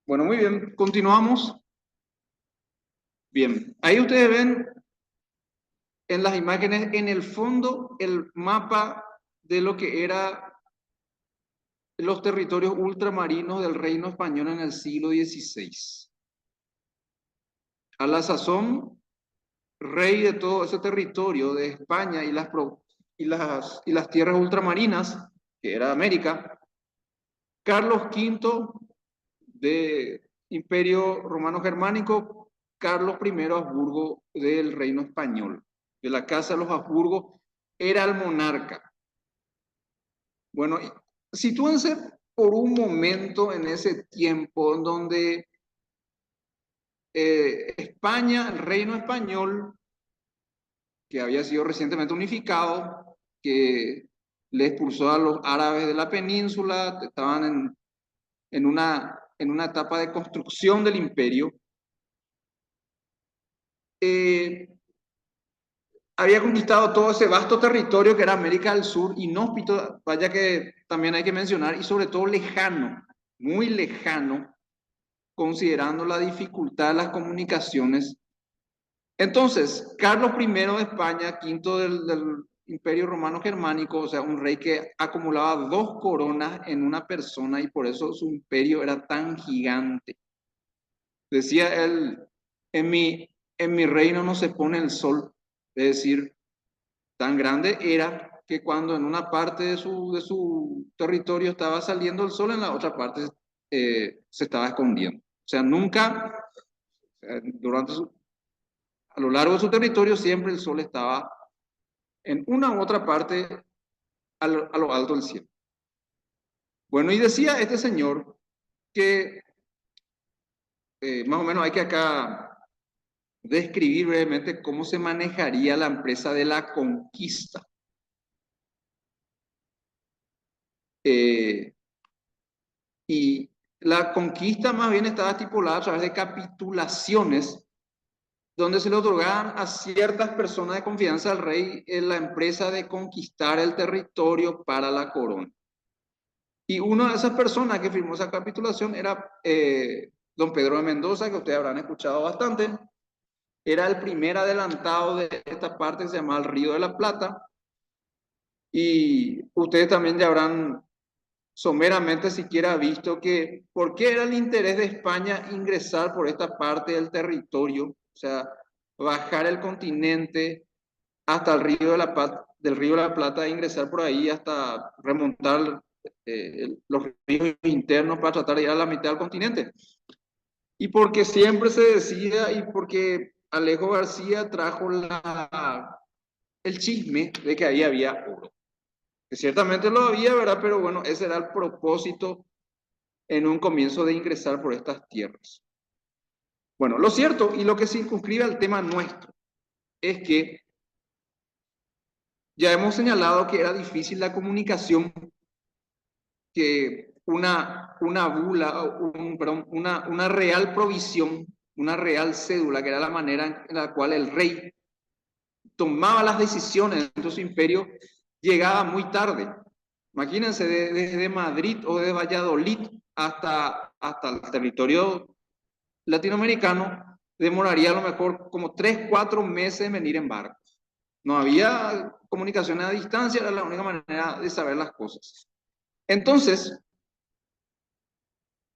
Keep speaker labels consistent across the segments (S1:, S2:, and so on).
S1: Bueno, muy bien, continuamos. Bien, ahí ustedes ven en las imágenes, en el fondo, el mapa de lo que eran los territorios ultramarinos del Reino Español en el siglo XVI. A la sazón, rey de todo ese territorio de España y las tierras ultramarinas, que era América, Carlos V de Imperio Romano Germánico, Carlos I Habsburgo del Reino Español, de la Casa de los Habsburgo, era el monarca. Bueno, sitúense por un momento en ese tiempo en donde España, el Reino Español, que había sido recientemente unificado, que le expulsó a los árabes de la península, estaban en una etapa de construcción del imperio. Había conquistado todo ese vasto territorio que era América del Sur, inhóspito, vaya que también hay que mencionar, y sobre todo lejano, muy lejano, considerando la dificultad de las comunicaciones. Entonces, Carlos I de España, quinto del Imperio Romano Germánico, o sea, un rey que acumulaba dos coronas en una persona y por eso su imperio era tan gigante. Decía él, en mi reino no se pone el sol, es decir, tan grande era que cuando en una parte de su territorio estaba saliendo el sol, en la otra parte se estaba escondiendo. O sea, nunca, a lo largo de su territorio, siempre el sol estaba en una u otra parte a lo alto del cielo. Bueno, y decía este señor que más o menos hay que acá describir brevemente cómo se manejaría la empresa de la conquista. Y la conquista más bien estaba estipulada a través de capitulaciones, donde se le otorgaban a ciertas personas de confianza al rey en la empresa de conquistar el territorio para la corona. Y una de esas personas que firmó esa capitulación era don Pedro de Mendoza, que ustedes habrán escuchado bastante. Era el primer adelantado de esta parte que se llama el Río de la Plata. Y ustedes también ya habrán someramente siquiera visto que por qué era el interés de España ingresar por esta parte del territorio, o sea, bajar el continente hasta el río de del río de la Plata e ingresar por ahí hasta remontar los ríos internos para tratar de ir a la mitad del continente. Y porque siempre se decía y porque Alejo García trajo el chisme de que ahí había oro. Que ciertamente lo había, ¿verdad? Pero bueno, ese era el propósito en un comienzo de ingresar por estas tierras. Bueno, lo cierto y lo que circunscribe al tema nuestro es que ya hemos señalado que era difícil la comunicación, que una bula, una real provisión, una real cédula, que era la manera en la cual el rey tomaba las decisiones dentro de su imperio, llegaba muy tarde. Imagínense, desde Madrid o de Valladolid hasta el territorio latinoamericano, demoraría a lo mejor como 3, 4 meses en venir en barco. No había comunicaciones a distancia, era la única manera de saber las cosas. Entonces,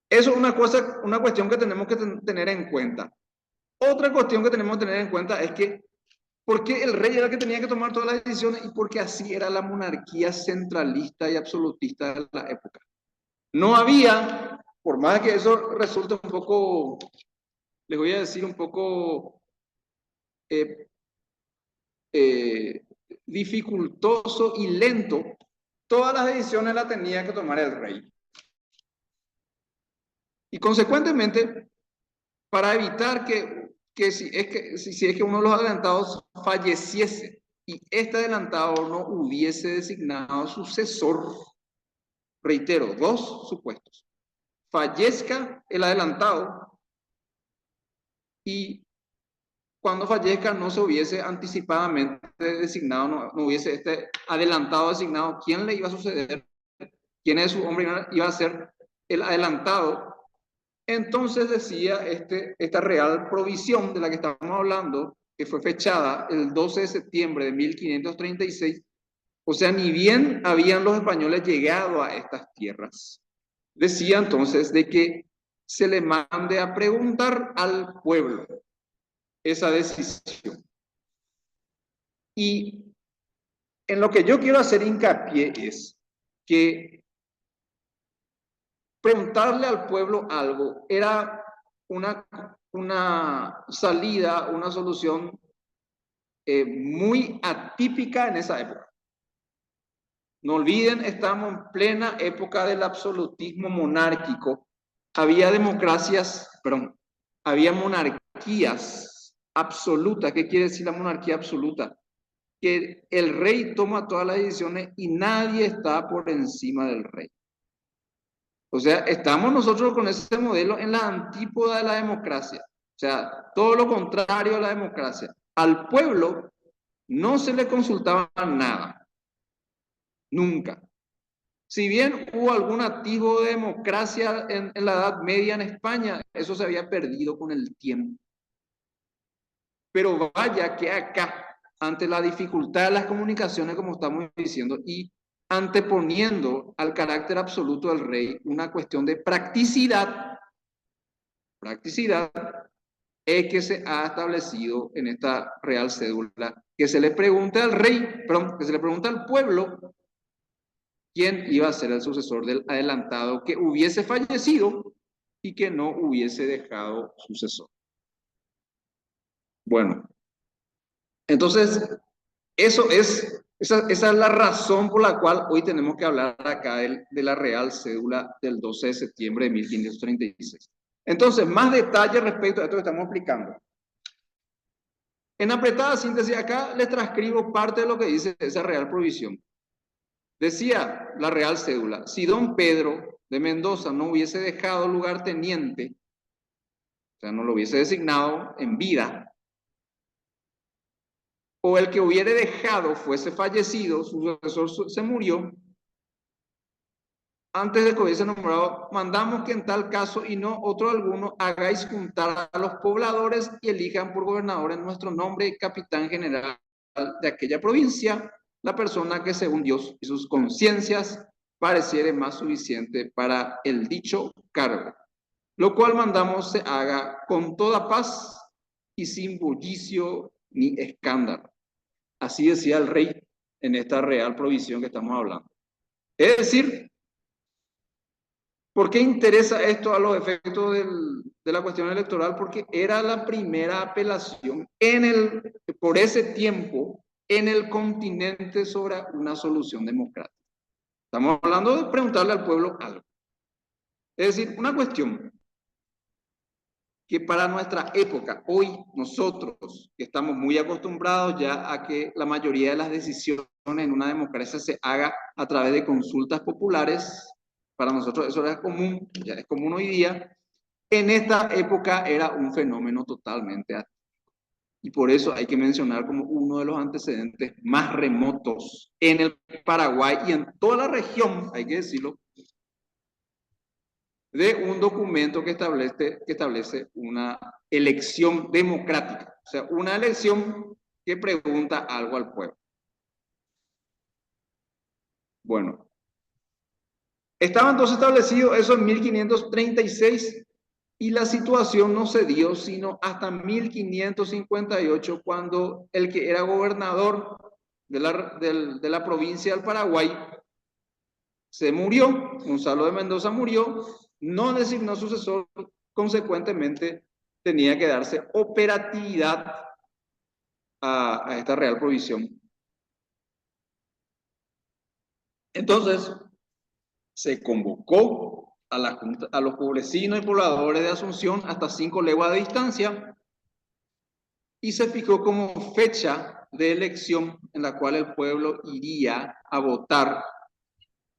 S1: eso es una cuestión que tenemos que tener en cuenta. Otra cuestión que tenemos que tener en cuenta es que ¿por qué el rey era el que tenía que tomar todas las decisiones? Y porque así era la monarquía centralista y absolutista de la época. No había, por más que eso resulte un poco, les voy a decir, un poco eh, eh, dificultoso y lento, todas las decisiones las tenía que tomar el rey. Y consecuentemente, para evitar que si es que uno de los adelantados falleciese y este adelantado no hubiese designado sucesor, reitero, dos supuestos: fallezca el adelantado y cuando fallezca no se hubiese anticipadamente designado, no hubiese este adelantado designado quién le iba a suceder, quién es su hombre iba a ser el adelantado. Entonces decía esta real provisión de la que estamos hablando, que fue fechada el 12 de septiembre de 1536, o sea, ni bien habían los españoles llegado a estas tierras. Decía entonces de que se le mande a preguntar al pueblo esa decisión. Y en lo que yo quiero hacer hincapié es que preguntarle al pueblo algo era una salida, una solución muy atípica en esa época. No olviden, estamos en plena época del absolutismo monárquico. Había democracias, perdón, había monarquías absolutas. ¿Qué quiere decir la monarquía absoluta? Que el rey toma todas las decisiones y nadie está por encima del rey. O sea, estamos nosotros con ese modelo en la antípoda de la democracia. O sea, todo lo contrario a la democracia. Al pueblo no se le consultaba nada, nunca. Si bien hubo algún atisbo de democracia en la Edad Media en España, eso se había perdido con el tiempo. Pero vaya que acá, ante la dificultad de las comunicaciones, como estamos diciendo, y anteponiendo al carácter absoluto del rey una cuestión de practicidad, es que se ha establecido en esta real cédula que se le pregunte al rey, perdón, que se le pregunte al pueblo quién iba a ser el sucesor del adelantado que hubiese fallecido y que no hubiese dejado sucesor. Bueno, entonces, esa es la razón por la cual hoy tenemos que hablar acá de la real cédula del 12 de septiembre de 1536. Entonces, más detalles respecto a esto que estamos explicando. En apretada síntesis, acá les transcribo parte de lo que dice esa real provisión. Decía la real cédula, si don Pedro de Mendoza no hubiese dejado lugarteniente, o sea, no lo hubiese designado en vida, o el que hubiere dejado fuese fallecido, su sucesor se murió, antes de que hubiese nombrado, mandamos que en tal caso y no otro alguno hagáis juntar a los pobladores y elijan por gobernador en nuestro nombre capitán general de aquella provincia, la persona que según Dios y sus conciencias pareciere más suficiente para el dicho cargo, lo cual mandamos se haga con toda paz y sin bullicio ni escándalo. Así decía el rey en esta real provisión que estamos hablando. Es decir, ¿por qué interesa esto a los efectos de la cuestión electoral? Porque era la primera apelación por ese tiempo en el continente sobre una solución democrática. Estamos hablando de preguntarle al pueblo algo. Es decir, una cuestión que para nuestra época, hoy nosotros que estamos muy acostumbrados ya a que la mayoría de las decisiones en una democracia se haga a través de consultas populares, para nosotros eso era común, ya es común hoy día, en esta época era un fenómeno totalmente atípico. Y por eso hay que mencionar como uno de los antecedentes más remotos en el Paraguay y en toda la región, hay que decirlo, de un documento que establece una elección democrática, o sea, una elección que pregunta algo al pueblo. Bueno, estaba entonces establecido eso en 1536 y la situación no se dio sino hasta 1558, cuando el que era gobernador de la provincia del Paraguay se murió, Gonzalo de Mendoza murió, no designó sucesor, consecuentemente tenía que darse operatividad a esta real provisión. Entonces, se convocó a los pueblecinos y pobladores de Asunción hasta 5 leguas de distancia y se fijó como fecha de elección en la cual el pueblo iría a votar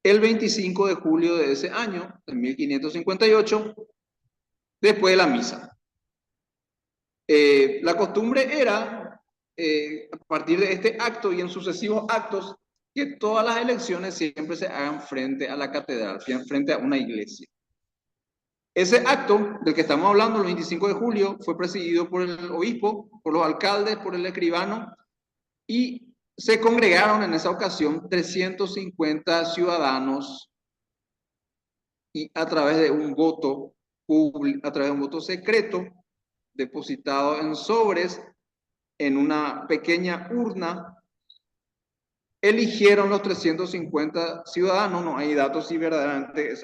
S1: el 25 de julio de ese año, de 1558, después de la misa. La costumbre era, a partir de este acto y en sucesivos actos, que todas las elecciones siempre se hagan frente a la catedral, frente a una iglesia. Ese acto del que estamos hablando, el 25 de julio, fue presidido por el obispo, por los alcaldes, por el escribano, y se congregaron en esa ocasión 350 ciudadanos y a través de un voto público, a través de un voto secreto, depositado en sobres, en una pequeña urna, eligieron los 350 ciudadanos. No hay datos si verdaderamente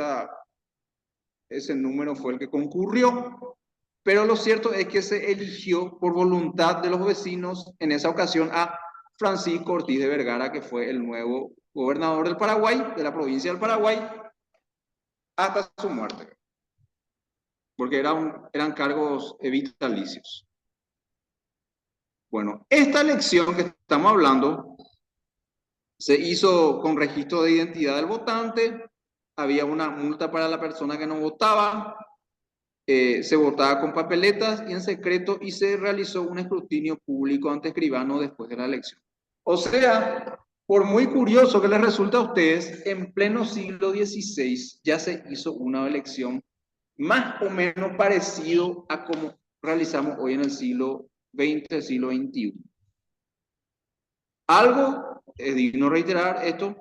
S1: ese número fue el que concurrió, pero lo cierto es que se eligió por voluntad de los vecinos en esa ocasión a Francisco Ortiz de Vergara, que fue el nuevo gobernador del Paraguay, de la provincia del Paraguay, hasta su muerte, porque eran cargos vitalicios. Bueno, esta elección que estamos hablando se hizo con registro de identidad del votante, había una multa para la persona que no votaba, se votaba con papeletas y en secreto, y se realizó un escrutinio público ante escribano después de la elección. O sea, por muy curioso que les resulte a ustedes, en pleno siglo XVI ya se hizo una elección más o menos parecido a como realizamos hoy en el siglo XX, siglo XXI. Algo, es digno reiterar esto,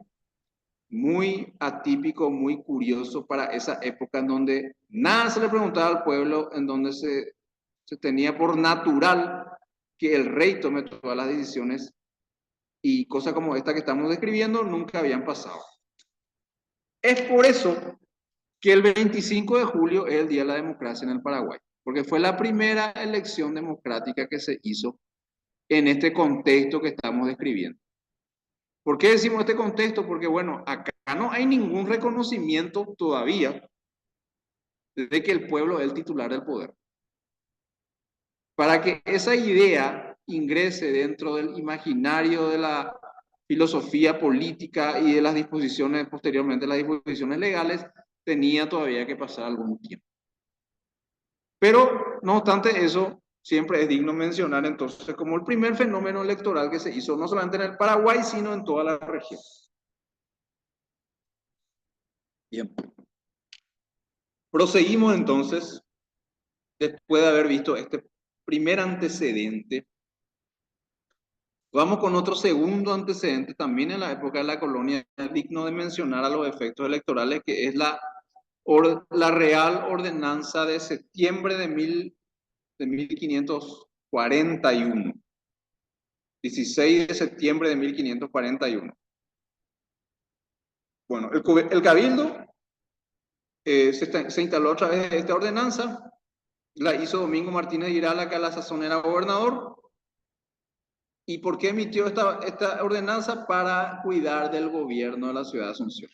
S1: muy atípico, muy curioso para esa época en donde nada se le preguntaba al pueblo, en donde se tenía por natural que el rey tome todas las decisiones, y cosas como esta que estamos describiendo nunca habían pasado. Es por eso que el 25 de julio es el Día de la Democracia en el Paraguay, porque fue la primera elección democrática que se hizo en este contexto que estamos describiendo. ¿Por qué decimos este contexto? Porque, bueno, acá no hay ningún reconocimiento todavía de que el pueblo es el titular del poder. Para que esa idea ingrese dentro del imaginario de la filosofía política y de las disposiciones, posteriormente las disposiciones legales, tenía todavía que pasar algún tiempo. Pero, no obstante eso, siempre es digno mencionar entonces como el primer fenómeno electoral que se hizo no solamente en el Paraguay, sino en toda la región. Bien. Proseguimos entonces, después de haber visto este primer antecedente. Vamos con otro segundo antecedente, también en la época de la colonia, digno de mencionar a los efectos electorales, que es la Real Ordenanza de septiembre de 1541. 16 de septiembre de 1541. Bueno, el Cabildo se instaló a través de esta ordenanza, la hizo Domingo Martínez de Irala, que a la sazón era gobernador. ¿Y por qué emitió esta ordenanza? Para cuidar del gobierno de la ciudad de Asunción.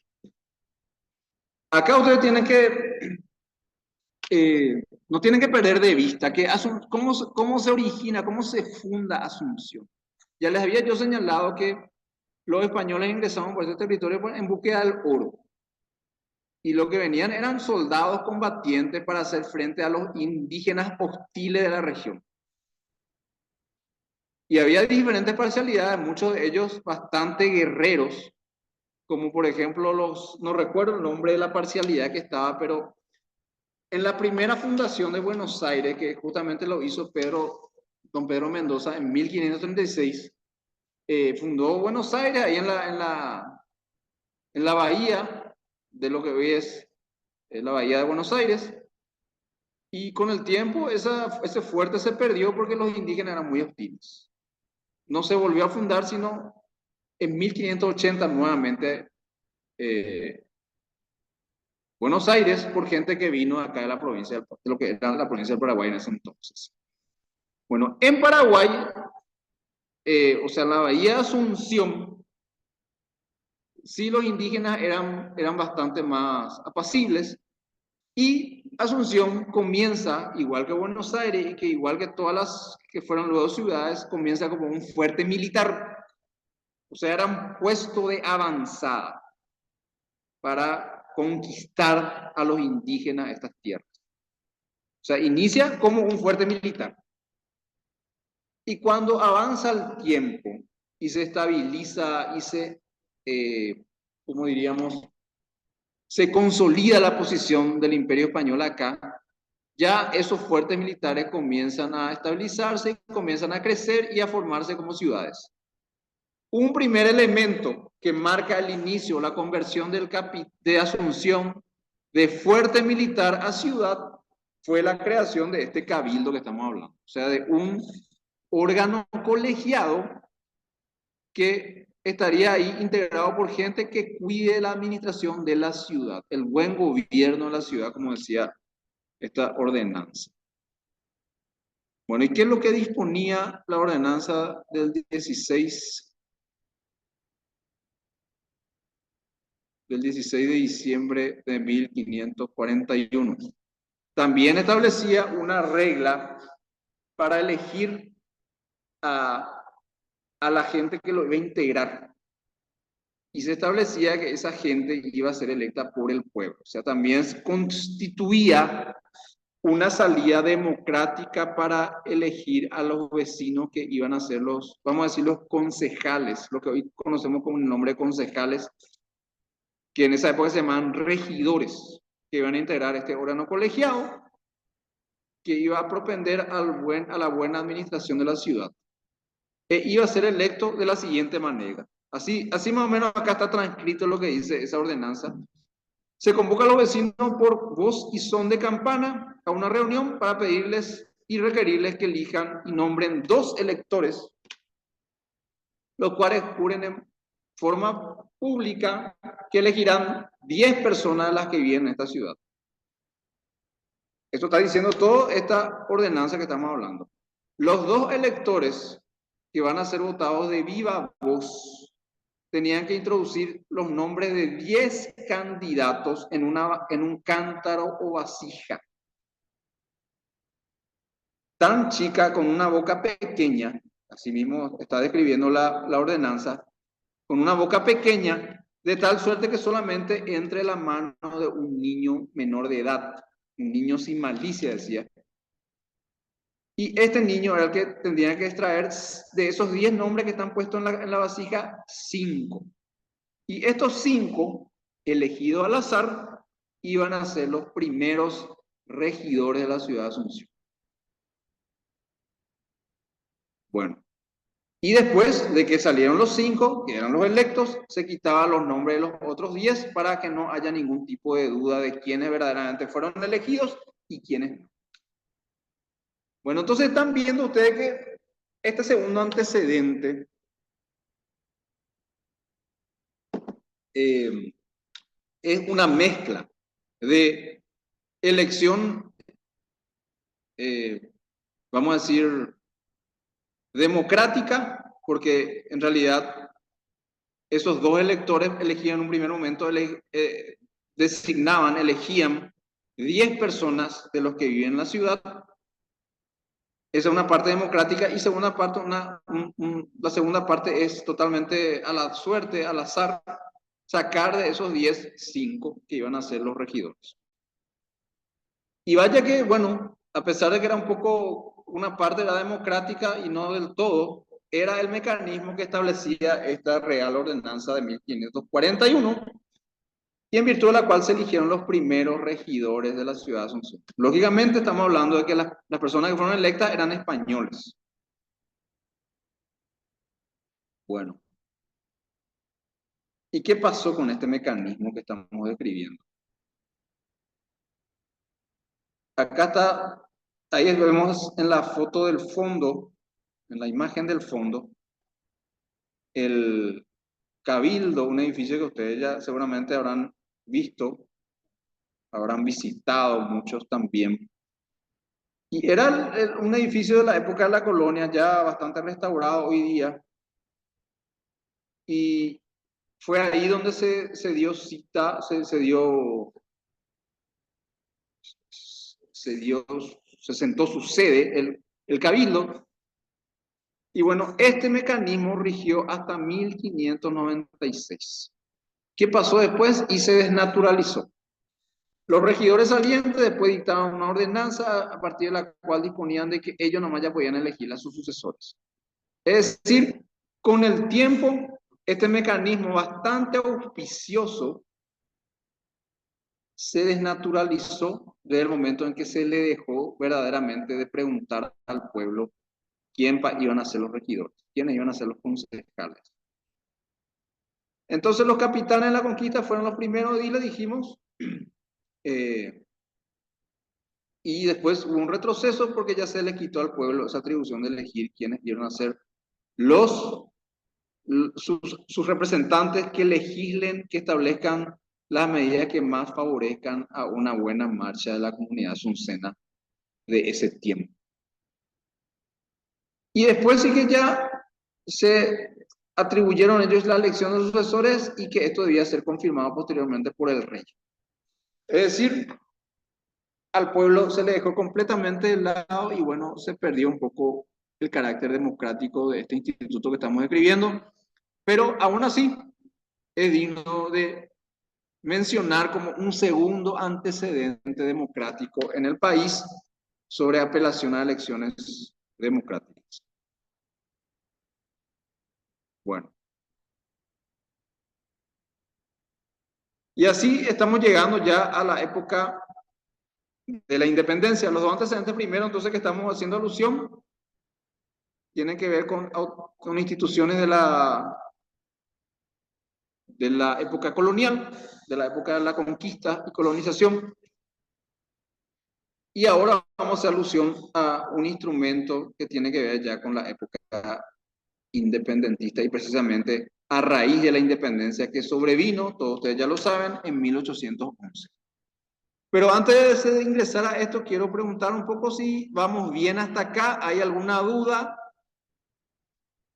S1: Acá ustedes tienen que, no tienen que perder de vista que cómo se origina, cómo se funda Asunción. Ya les había yo señalado que los españoles ingresaron por ese territorio en búsqueda del oro. Y lo que venían eran soldados combatientes para hacer frente a los indígenas hostiles de la región. Y había diferentes parcialidades, muchos de ellos bastante guerreros, como por ejemplo no recuerdo el nombre de la parcialidad que estaba, pero en la primera fundación de Buenos Aires, que justamente lo hizo don Pedro Mendoza en 1536, fundó Buenos Aires ahí en la bahía de lo que hoy es la bahía de Buenos Aires, y con el tiempo ese fuerte se perdió porque los indígenas eran muy hostiles. No se volvió a fundar sino en 1580 nuevamente Buenos Aires, por gente que vino acá de la provincia, de lo que era la provincia del Paraguay en ese entonces. Bueno, en Paraguay, o sea, la bahía de Asunción, sí, los indígenas eran bastante más apacibles, y Asunción comienza, igual que Buenos Aires, y que igual que todas las que fueron luego ciudades, comienza como un fuerte militar. O sea, era un puesto de avanzada para conquistar a los indígenas estas tierras. O sea, inicia como un fuerte militar. Y cuando avanza el tiempo y se estabiliza y como diríamos, se consolida la posición del Imperio Español acá, ya esos fuertes militares comienzan a estabilizarse, comienzan a crecer y a formarse como ciudades. Un primer elemento que marca el inicio, la conversión de Asunción de fuerte militar a ciudad, fue la creación de este cabildo que estamos hablando. O sea, de un órgano colegiado que estaría ahí integrado por gente que cuide la administración de la ciudad, el buen gobierno de la ciudad, como decía esta ordenanza. Bueno, ¿y qué es lo que disponía la ordenanza del 16 de diciembre de 1541? También establecía una regla para elegir a la gente que lo iba a integrar. Y se establecía que esa gente iba a ser electa por el pueblo. O sea, también constituía una salida democrática para elegir a los vecinos que iban a ser los, vamos a decir, los concejales, lo que hoy conocemos como el nombre de concejales, que en esa época se llamaban regidores, que iban a integrar este órgano colegiado, que iba a propender a la buena administración de la ciudad. E iba a ser electo de la siguiente manera. Así más o menos acá está transcrito lo que dice esa ordenanza. Se convoca a los vecinos por voz y son de campana a una reunión para pedirles y requerirles que elijan y nombren 2 electores, los cuales juren en forma pública que elegirán 10 personas de las que viven en esta ciudad. Esto está diciendo toda esta ordenanza que estamos hablando. Los 2 electores que van a ser votados de viva voz tenían que introducir los nombres de 10 candidatos en un cántaro o vasija. Tan chica, con una boca pequeña, así mismo está describiendo la ordenanza, con una boca pequeña, de tal suerte que solamente entre la mano de un niño menor de edad, un niño sin malicia, decía. Y este niño era el que tendría que extraer de esos 10 nombres que están puestos en la vasija, 5. Y estos 5, elegidos al azar, iban a ser los primeros regidores de la ciudad de Asunción. Bueno, y después de que salieron los 5, que eran los electos, se quitaban los nombres de los otros 10 para que no haya ningún tipo de duda de quiénes verdaderamente fueron elegidos y quiénes no. Bueno, entonces están viendo ustedes que este segundo antecedente es una mezcla de elección, vamos a decir, democrática, porque en realidad esos 2 electores elegían en un primer momento, elegían 10 personas de los que viven en la ciudad. Esa es una parte democrática, y segunda parte, la segunda parte es totalmente a la suerte, al azar, sacar de esos 10, 5 que iban a ser los regidores. Y vaya que, bueno, a pesar de que era un poco una parte de la democrática y no del todo, era el mecanismo que establecía esta Real Ordenanza de 1541, y en virtud de la cual se eligieron los primeros regidores de la ciudad de Asunción. Lógicamente estamos hablando de que las personas que fueron electas eran españoles. Bueno, ¿y qué pasó con este mecanismo que estamos describiendo? Acá está, ahí vemos en la foto del fondo, en la imagen del fondo, el Cabildo, un edificio que ustedes ya seguramente habrán visto, habrán visitado muchos también. Y era un edificio de la época de la colonia, ya bastante restaurado hoy día. Y fue ahí donde se dio cita, se sentó su sede, el Cabildo. Y bueno, este mecanismo rigió hasta 1596. ¿Qué pasó después? Y se desnaturalizó. Los regidores salientes después dictaban una ordenanza a partir de la cual disponían de que ellos nomás ya podían elegir a sus sucesores. Es decir, con el tiempo, este mecanismo bastante auspicioso se desnaturalizó desde el momento en que se le dejó verdaderamente de preguntar al pueblo quién iban a ser los regidores, quiénes iban a ser los concejales. Entonces los capitanes de la conquista fueron los primeros y le dijimos, y después hubo un retroceso porque ya se le quitó al pueblo esa atribución de elegir quiénes iban a ser los, sus representantes que legislen, que establezcan las medidas que más favorezcan a una buena marcha de la comunidad suncena de ese tiempo. Y después sí que ya se atribuyeron ellos la elección de sucesores y que esto debía ser confirmado posteriormente por el rey. Es decir, al pueblo se le dejó completamente de lado y bueno, se perdió un poco el carácter democrático de este instituto que estamos describiendo, pero aún así es digno de mencionar como un segundo antecedente democrático en el país sobre apelación a elecciones democráticas. Bueno. Y así estamos llegando ya a la época de la independencia. Los dos antecedentes primero, entonces, que estamos haciendo alusión, tienen que ver con instituciones de la época colonial, de la época de la conquista y colonización. Y ahora vamos a hacer alusión a un instrumento que tiene que ver ya con la época independentista y precisamente a raíz de la independencia que sobrevino, todos ustedes ya lo saben, en 1811. Pero antes de ingresar a esto, quiero preguntar un poco si vamos bien hasta acá. ¿Hay alguna duda?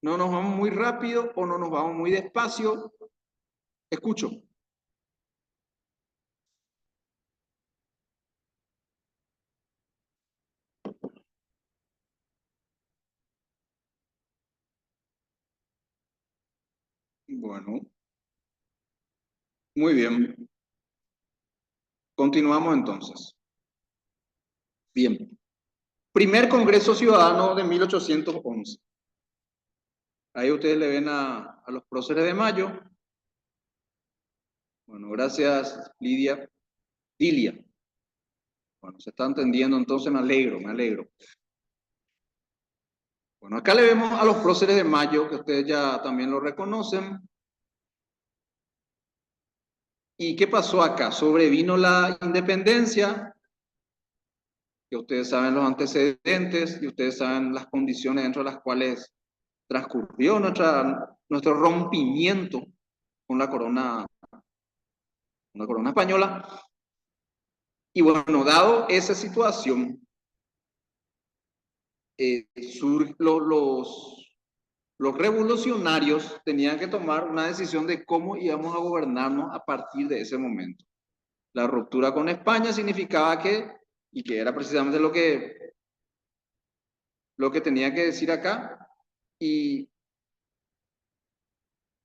S1: ¿No nos vamos muy rápido o no nos vamos muy despacio? Escucho. Bueno, muy bien. Continuamos entonces. Bien. Primer Congreso Ciudadano de 1811. Ahí ustedes le ven a los próceres de mayo. Bueno, gracias, Lidia. Dilia. Bueno, se está entendiendo, entonces me alegro, me alegro. Bueno, acá le vemos a los próceres de mayo, que ustedes ya también lo reconocen. ¿Y qué pasó acá? Sobrevino la independencia, que ustedes saben los antecedentes y ustedes saben las condiciones dentro de las cuales transcurrió nuestro rompimiento con la corona española. Y bueno, dado esa situación, los revolucionarios tenían que tomar una decisión de cómo íbamos a gobernarnos a partir de ese momento. La ruptura con España significaba y que era precisamente lo que tenía que decir acá, y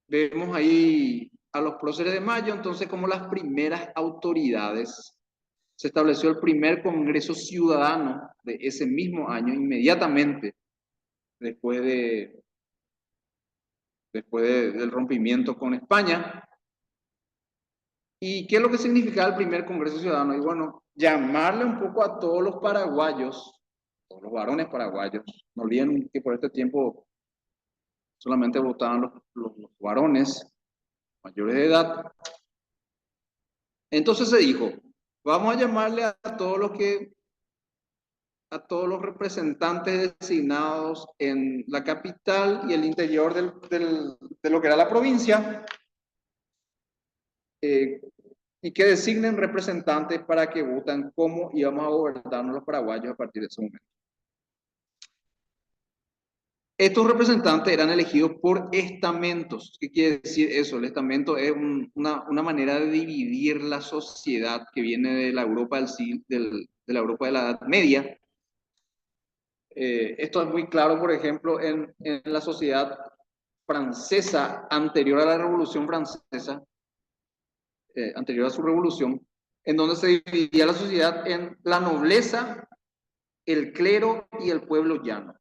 S1: vemos ahí a los próceres de mayo, entonces como las primeras autoridades. Se estableció el primer Congreso Ciudadano de ese mismo año, inmediatamente después, del rompimiento con España. ¿Y qué es lo que significaba el primer Congreso Ciudadano? Y bueno, llamarle un poco a todos los paraguayos, todos los varones paraguayos. No olviden que por este tiempo solamente votaban los varones mayores de edad. Entonces se dijo, vamos a llamarle a todos los representantes designados en la capital y el interior de lo que era la provincia, y que designen representantes para que voten cómo íbamos a gobernarnos los paraguayos a partir de ese momento. Estos representantes eran elegidos por estamentos. ¿Qué quiere decir eso? El estamento es una manera de dividir la sociedad que viene de la Europa de la Europa de la Edad Media. Esto es muy claro, por ejemplo, en la sociedad francesa anterior a la Revolución Francesa, anterior a su revolución, en donde se dividía la sociedad en la nobleza, el clero y el pueblo llano.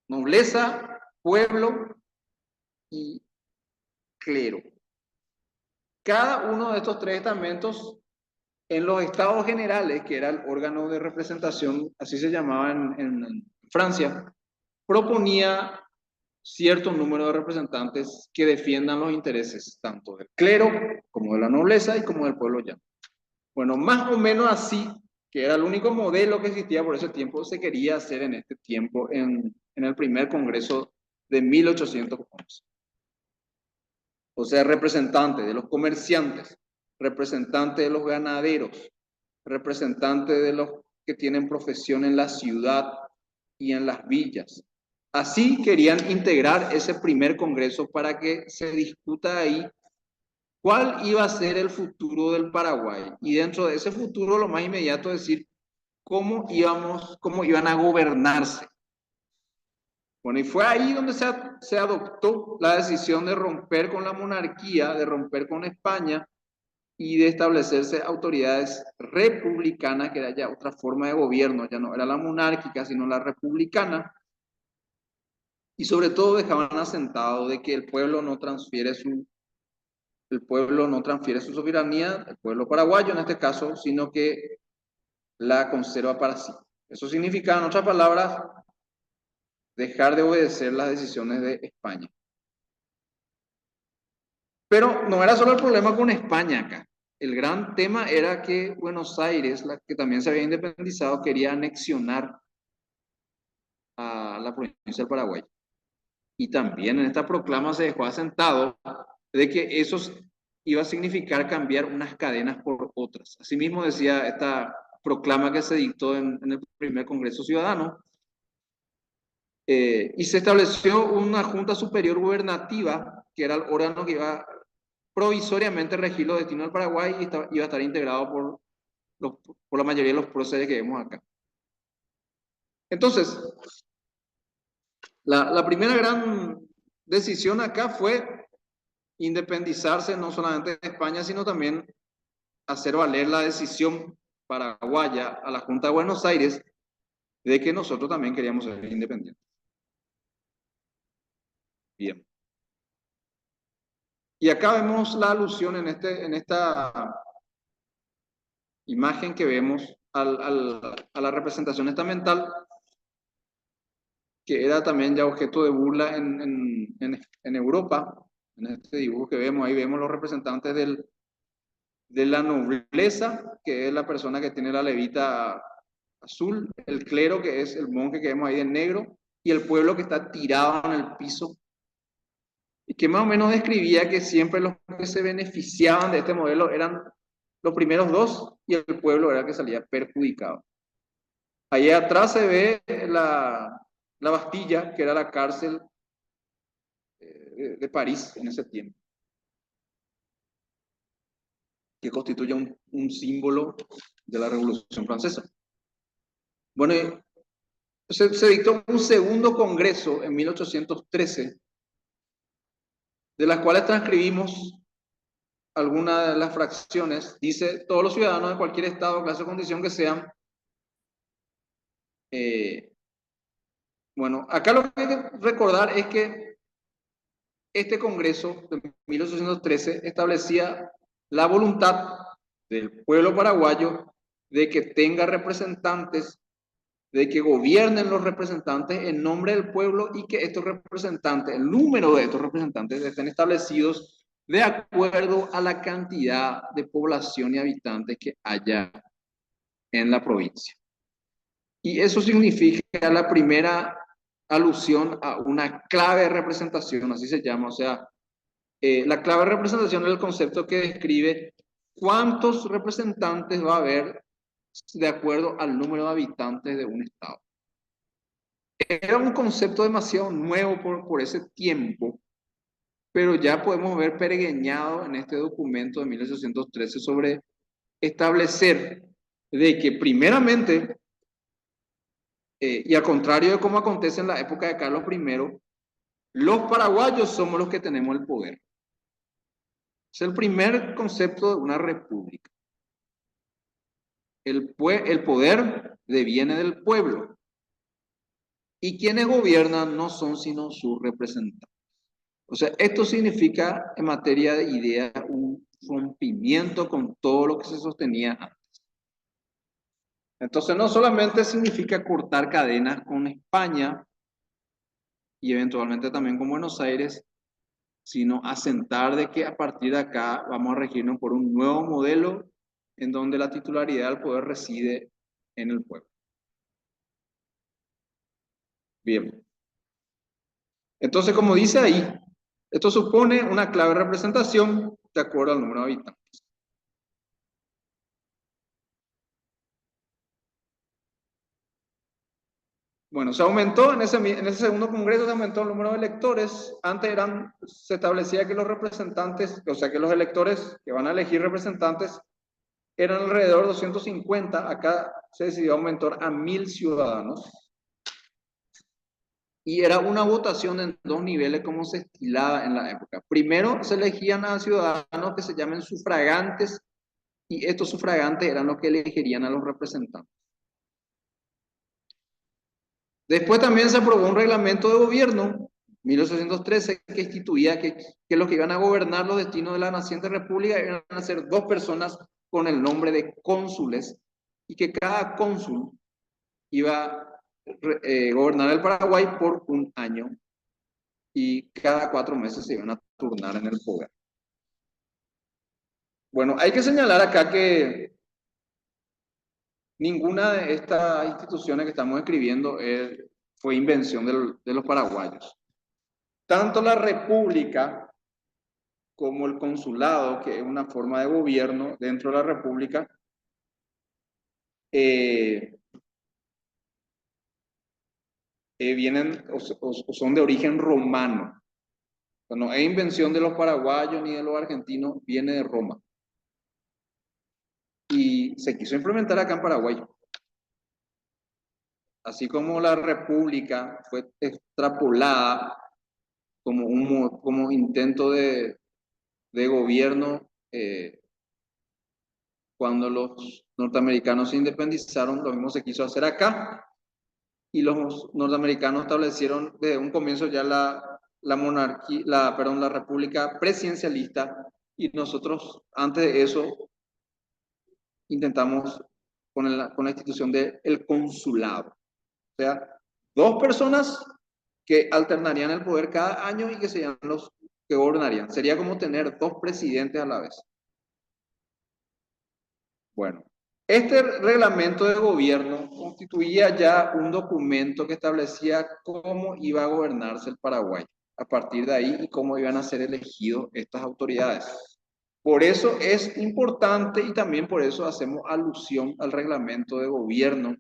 S1: Nobleza, pueblo y clero. Cada uno de estos tres estamentos En los estados generales, que era el órgano de representación, así se llamaba en Francia, proponía cierto número de representantes que defiendan los intereses tanto del clero como de la nobleza y como del pueblo llano. Bueno, más o menos así, que era el único modelo que existía por ese tiempo, se quería hacer en este tiempo en el primer congreso de 1811. O sea, representante de los comerciantes, representante de los ganaderos, representante de los que tienen profesión en la ciudad y en las villas. Así querían integrar ese primer congreso para que se discuta ahí cuál iba a ser el futuro del Paraguay. Y dentro de ese futuro, lo más inmediato es decir cómo iban a gobernarse. Bueno, y fue ahí donde se adoptó la decisión de romper con la monarquía, de romper con España y de establecerse autoridades republicanas, que era ya otra forma de gobierno, ya no era la monárquica, sino la republicana, y sobre todo dejaban asentado de que el pueblo no transfiere su soberanía, el pueblo paraguayo en este caso, sino que la conserva para sí. Eso significa, en otras palabras, dejar de obedecer las decisiones de España. Pero no era solo el problema con España acá. El gran tema era que Buenos Aires, la que también se había independizado, quería anexionar a la provincia del Paraguay. Y también en esta proclama se dejó asentado de que eso iba a significar cambiar unas cadenas por otras. Asimismo decía esta proclama que se dictó en el primer Congreso Ciudadano, y se estableció una Junta Superior Gubernativa, que era el órgano que iba provisoriamente regir los destinos del Paraguay y iba a estar integrado por la mayoría de los próceres que vemos acá. Entonces, la primera gran decisión acá fue independizarse no solamente de España, sino también hacer valer la decisión paraguaya a la Junta de Buenos Aires de que nosotros también queríamos ser independientes. Bien. Y acá vemos la alusión en esta imagen que vemos a la representación estamental, que era también ya objeto de burla en Europa. En este dibujo que vemos, ahí vemos los representantes de la nobleza, que es la persona que tiene la levita azul, el clero, que es el monje que vemos ahí en negro, y el pueblo que está tirado en el piso, y que más o menos describía que siempre los que se beneficiaban de este modelo eran los primeros dos, y el pueblo era el que salía perjudicado. Allí atrás se ve la Bastilla, que era la cárcel de París en ese tiempo, que constituye un símbolo de la Revolución Francesa. Bueno, se dictó un segundo congreso en 1813, de las cuales transcribimos algunas de las fracciones. Dice: todos los ciudadanos de cualquier estado, clase o condición que sean. Bueno, acá lo que hay que recordar es que este congreso de 1813 establecía la voluntad del pueblo paraguayo de que tenga representantes, de que gobiernen los representantes en nombre del pueblo, y que estos representantes, el número de estos representantes, estén establecidos de acuerdo a la cantidad de población y habitantes que haya en la provincia. Y eso significa la primera alusión a una clave de representación, así se llama. O sea, la clave de representación es el concepto que describe cuántos representantes va a haber de acuerdo al número de habitantes de un estado. Era un concepto demasiado nuevo por ese tiempo, pero ya podemos ver pergeñado en este documento de 1813 sobre establecer de que primeramente, y al contrario de como acontece en la época de Carlos I, los paraguayos somos los que tenemos el poder. Es el primer concepto de una república. El poder deviene del pueblo, y quienes gobiernan no son sino sus representantes. O sea, esto significa en materia de idea un rompimiento con todo lo que se sostenía antes. Entonces no solamente significa cortar cadenas con España y eventualmente también con Buenos Aires, sino asentar de que a partir de acá vamos a regirnos por un nuevo modelo en donde la titularidad del poder reside en el pueblo. Bien. Entonces, como dice ahí, esto supone una clave representación de acuerdo al número de habitantes. Bueno, se aumentó en ese segundo congreso, se aumentó el número de electores. Antes se establecía que los representantes, o sea, que los electores que van a elegir representantes eran alrededor de 250. Acá se decidió aumentar a 1000 ciudadanos. Y era una votación en dos niveles como se estilaba en la época. Primero se elegían a ciudadanos que se llamen sufragantes, y estos sufragantes eran los que elegirían a los representantes. Después también se aprobó un reglamento de gobierno, 1813, que instituía que los que iban a gobernar los destinos de la naciente república iban a ser dos personas con el nombre de cónsules, y que cada cónsul iba a gobernar el Paraguay por un año, y cada 4 meses se iban a turnar en el poder. Bueno, hay que señalar acá que ninguna de estas instituciones que estamos escribiendo fue invención de los paraguayos. Tanto la república como el consulado, que es una forma de gobierno dentro de la república, vienen o son de origen romano. No es invención de los paraguayos ni de los argentinos, viene de Roma. Y se quiso implementar acá en Paraguay. Así como la república fue extrapolada como intento de gobierno cuando los norteamericanos se independizaron, lo mismo se quiso hacer acá, y los norteamericanos establecieron desde un comienzo ya la monarquía, la república presidencialista, y nosotros antes de eso intentamos con la institución del consulado. O sea, dos personas que alternarían el poder cada año y que serían los que gobernarían. Sería como tener dos presidentes a la vez. Bueno, este reglamento de gobierno constituía ya un documento que establecía cómo iba a gobernarse el Paraguay a partir de ahí y cómo iban a ser elegidos estas autoridades. Por eso es importante, y también por eso hacemos alusión al reglamento de gobierno,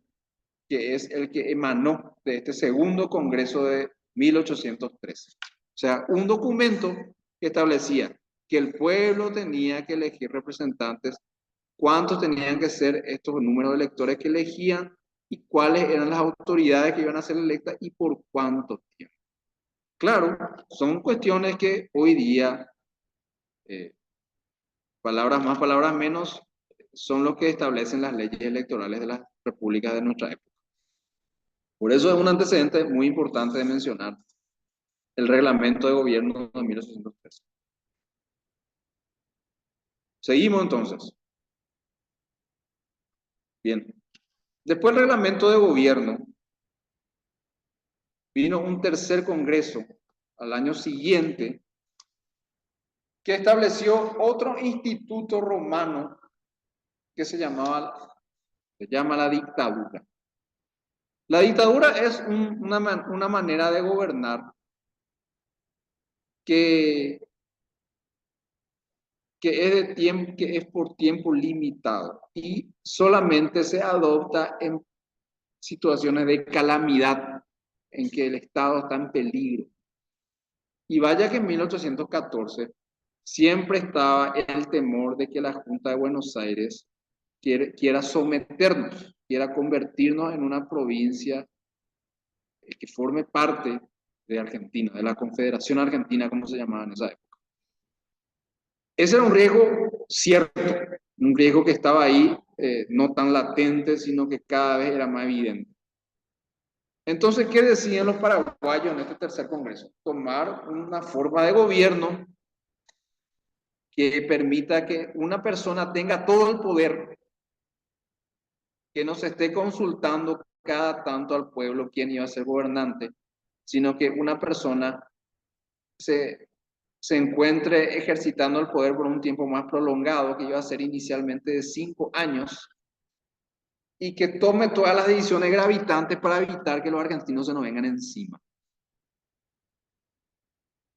S1: que es el que emanó de este segundo congreso de 1813. O sea, un documento que establecía que el pueblo tenía que elegir representantes, cuántos tenían que ser estos números de electores que elegían y cuáles eran las autoridades que iban a ser electas y por cuánto tiempo. Claro, son cuestiones que hoy día, palabras más, palabras menos, son lo que establecen las leyes electorales de las repúblicas de nuestra época. Por eso es un antecedente muy importante de mencionar el reglamento de gobierno de 1813. Seguimos entonces. Bien. Después del reglamento de gobierno, vino un tercer congreso al año siguiente que estableció otro instituto romano que se llama la dictadura. La dictadura es una manera de gobernar que es por tiempo limitado y solamente se adopta en situaciones de calamidad en que el Estado está en peligro. Y vaya que en 1814 siempre estaba el temor de que la Junta de Buenos Aires quiera someternos, quiera convertirnos en una provincia que forme parte de Argentina, de la Confederación Argentina, como se llamaba en esa época. Ese era un riesgo cierto, un riesgo que estaba ahí, no tan latente, sino que cada vez era más evidente. Entonces, ¿qué decían los paraguayos en este tercer congreso? Tomar una forma de gobierno que permita que una persona tenga todo el poder, que no se esté consultando cada tanto al pueblo quién iba a ser gobernante, sino que una persona se encuentre ejercitando el poder por un tiempo más prolongado, que iba a ser inicialmente de 5 años, y que tome todas las decisiones gravitantes para evitar que los argentinos se nos vengan encima.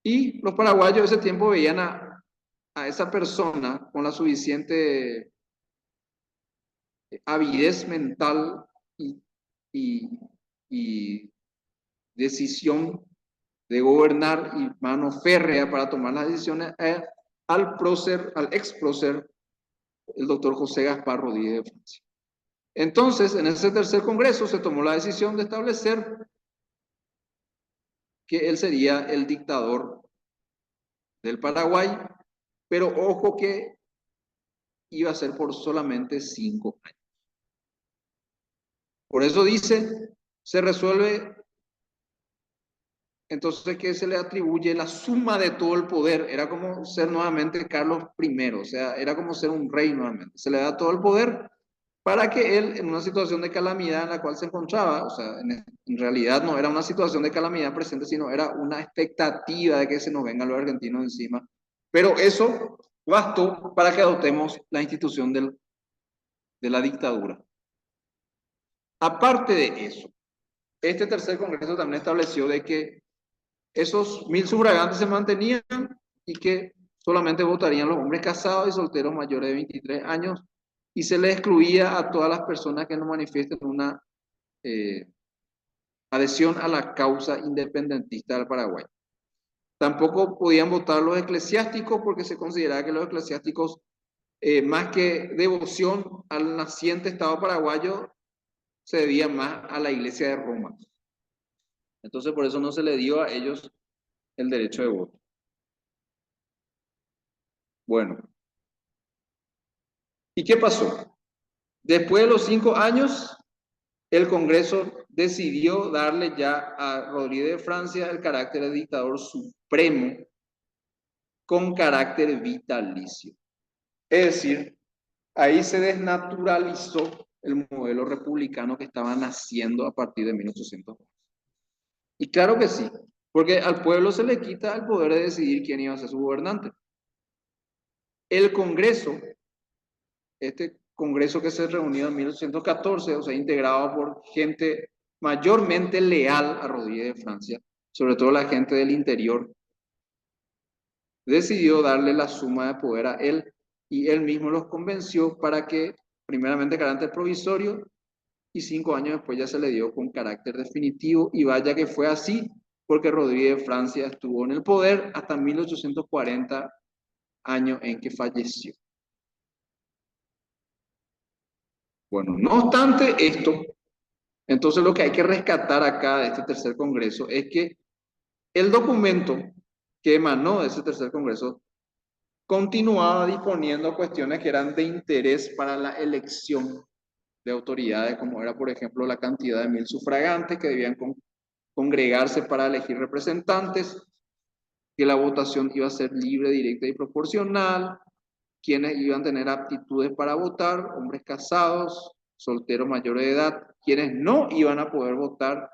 S1: Y los paraguayos de ese tiempo veían a esa persona con la suficiente avidez mental y, y decisión de gobernar y mano férrea para tomar las decisiones al ex prócer, el doctor José Gaspar Rodríguez de Francia. Entonces, en ese tercer congreso se tomó la decisión de establecer que él sería el dictador del Paraguay, pero ojo que iba a ser por solamente 5 años. Por eso dice, se resuelve entonces que se le atribuye la suma de todo el poder. Era como ser nuevamente Carlos I, o sea, era como ser un rey nuevamente. Se le da todo el poder para que él, en una situación de calamidad en la cual se encontraba, o sea, en realidad no era una situación de calamidad presente, sino era una expectativa de que se nos vengan los argentinos encima. Pero eso bastó para que adoptemos la institución de la dictadura. Aparte de eso, este tercer congreso también estableció de que esos 1000 sufragantes se mantenían y que solamente votarían los hombres casados y solteros mayores de 23 años, y se les excluía a todas las personas que no manifiesten una adhesión a la causa independentista del Paraguay. Tampoco podían votar los eclesiásticos porque se consideraba que los eclesiásticos, más que devoción al naciente Estado paraguayo, se debían más a la Iglesia de Roma. Entonces por eso no se le dio a ellos el derecho de voto. Bueno, ¿y qué pasó? Después de los 5 años, el Congreso decidió darle ya a Rodríguez de Francia el carácter de dictador supremo con carácter vitalicio. Es decir, ahí se desnaturalizó el modelo republicano que estaba naciendo a partir de 1811. Y claro que sí, porque al pueblo se le quita el poder de decidir quién iba a ser su gobernante. El Congreso, este Congreso que se reunió en 1814, o sea, integrado por gente mayormente leal a Rodríguez de Francia, sobre todo la gente del interior, decidió darle la suma de poder a él, y él mismo los convenció para que, primeramente, carácter provisorio, y 5 años después ya se le dio con carácter definitivo, y vaya que fue así, porque Rodríguez de Francia estuvo en el poder hasta 1840, año en que falleció. Bueno, no obstante esto, entonces lo que hay que rescatar acá de este tercer congreso es que el documento que emanó de ese tercer congreso continuaba disponiendo cuestiones que eran de interés para la elección de autoridades, como era, por ejemplo, la cantidad de 1000 sufragantes que debían congregarse para elegir representantes, que la votación iba a ser libre, directa y proporcional, quienes iban a tener aptitudes para votar, hombres casados, solteros mayores de edad, quienes no iban a poder votar,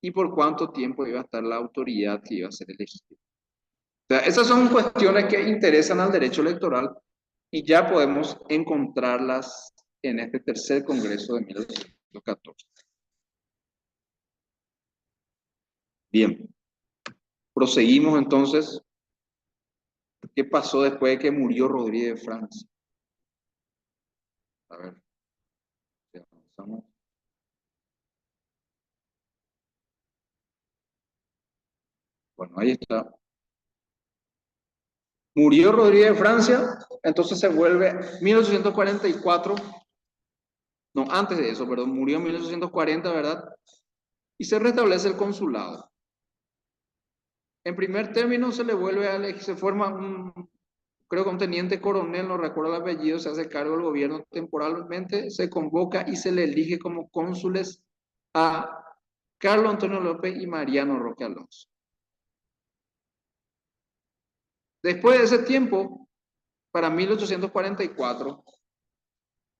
S1: y por cuánto tiempo iba a estar la autoridad que iba a ser elegida. O sea, esas son cuestiones que interesan al derecho electoral y ya podemos encontrarlas en este tercer congreso de 1814. Bien, proseguimos entonces. ¿Qué pasó después de que murió Rodríguez de Francia? A ver, si avanzamos. Bueno, ahí está. Murió Rodríguez de Francia, entonces se vuelve 1844, no, antes de eso, perdón, murió en 1840, ¿verdad? Y se restablece el consulado. En primer término se le vuelve a elegir, se forma creo que un teniente coronel, no recuerdo el apellido, se hace cargo del gobierno temporalmente, se convoca y se le elige como cónsules a Carlos Antonio López y Mariano Roque Alonso. Después de ese tiempo, para 1844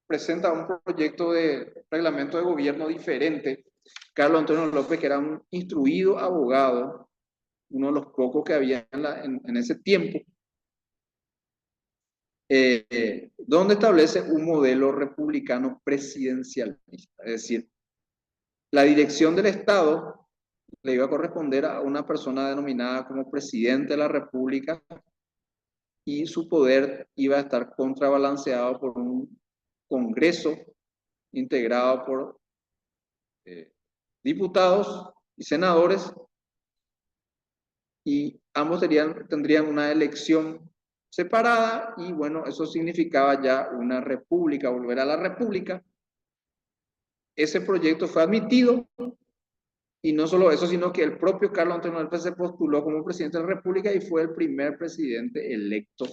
S1: presenta un proyecto de reglamento de gobierno diferente. Carlos Antonio López, que era un instruido abogado, uno de los pocos que había en ese tiempo, donde establece un modelo republicano presidencialista. Es decir, la dirección del Estado le iba a corresponder a una persona denominada como presidente de la República y su poder iba a estar contrabalanceado por un Congreso integrado por diputados y senadores, y ambos tendrían una elección separada, y bueno, eso significaba ya una república, volver a la república. Ese proyecto fue admitido, y no solo eso, sino que el propio Carlos Antonio López se postuló como presidente de la república y fue el primer presidente electo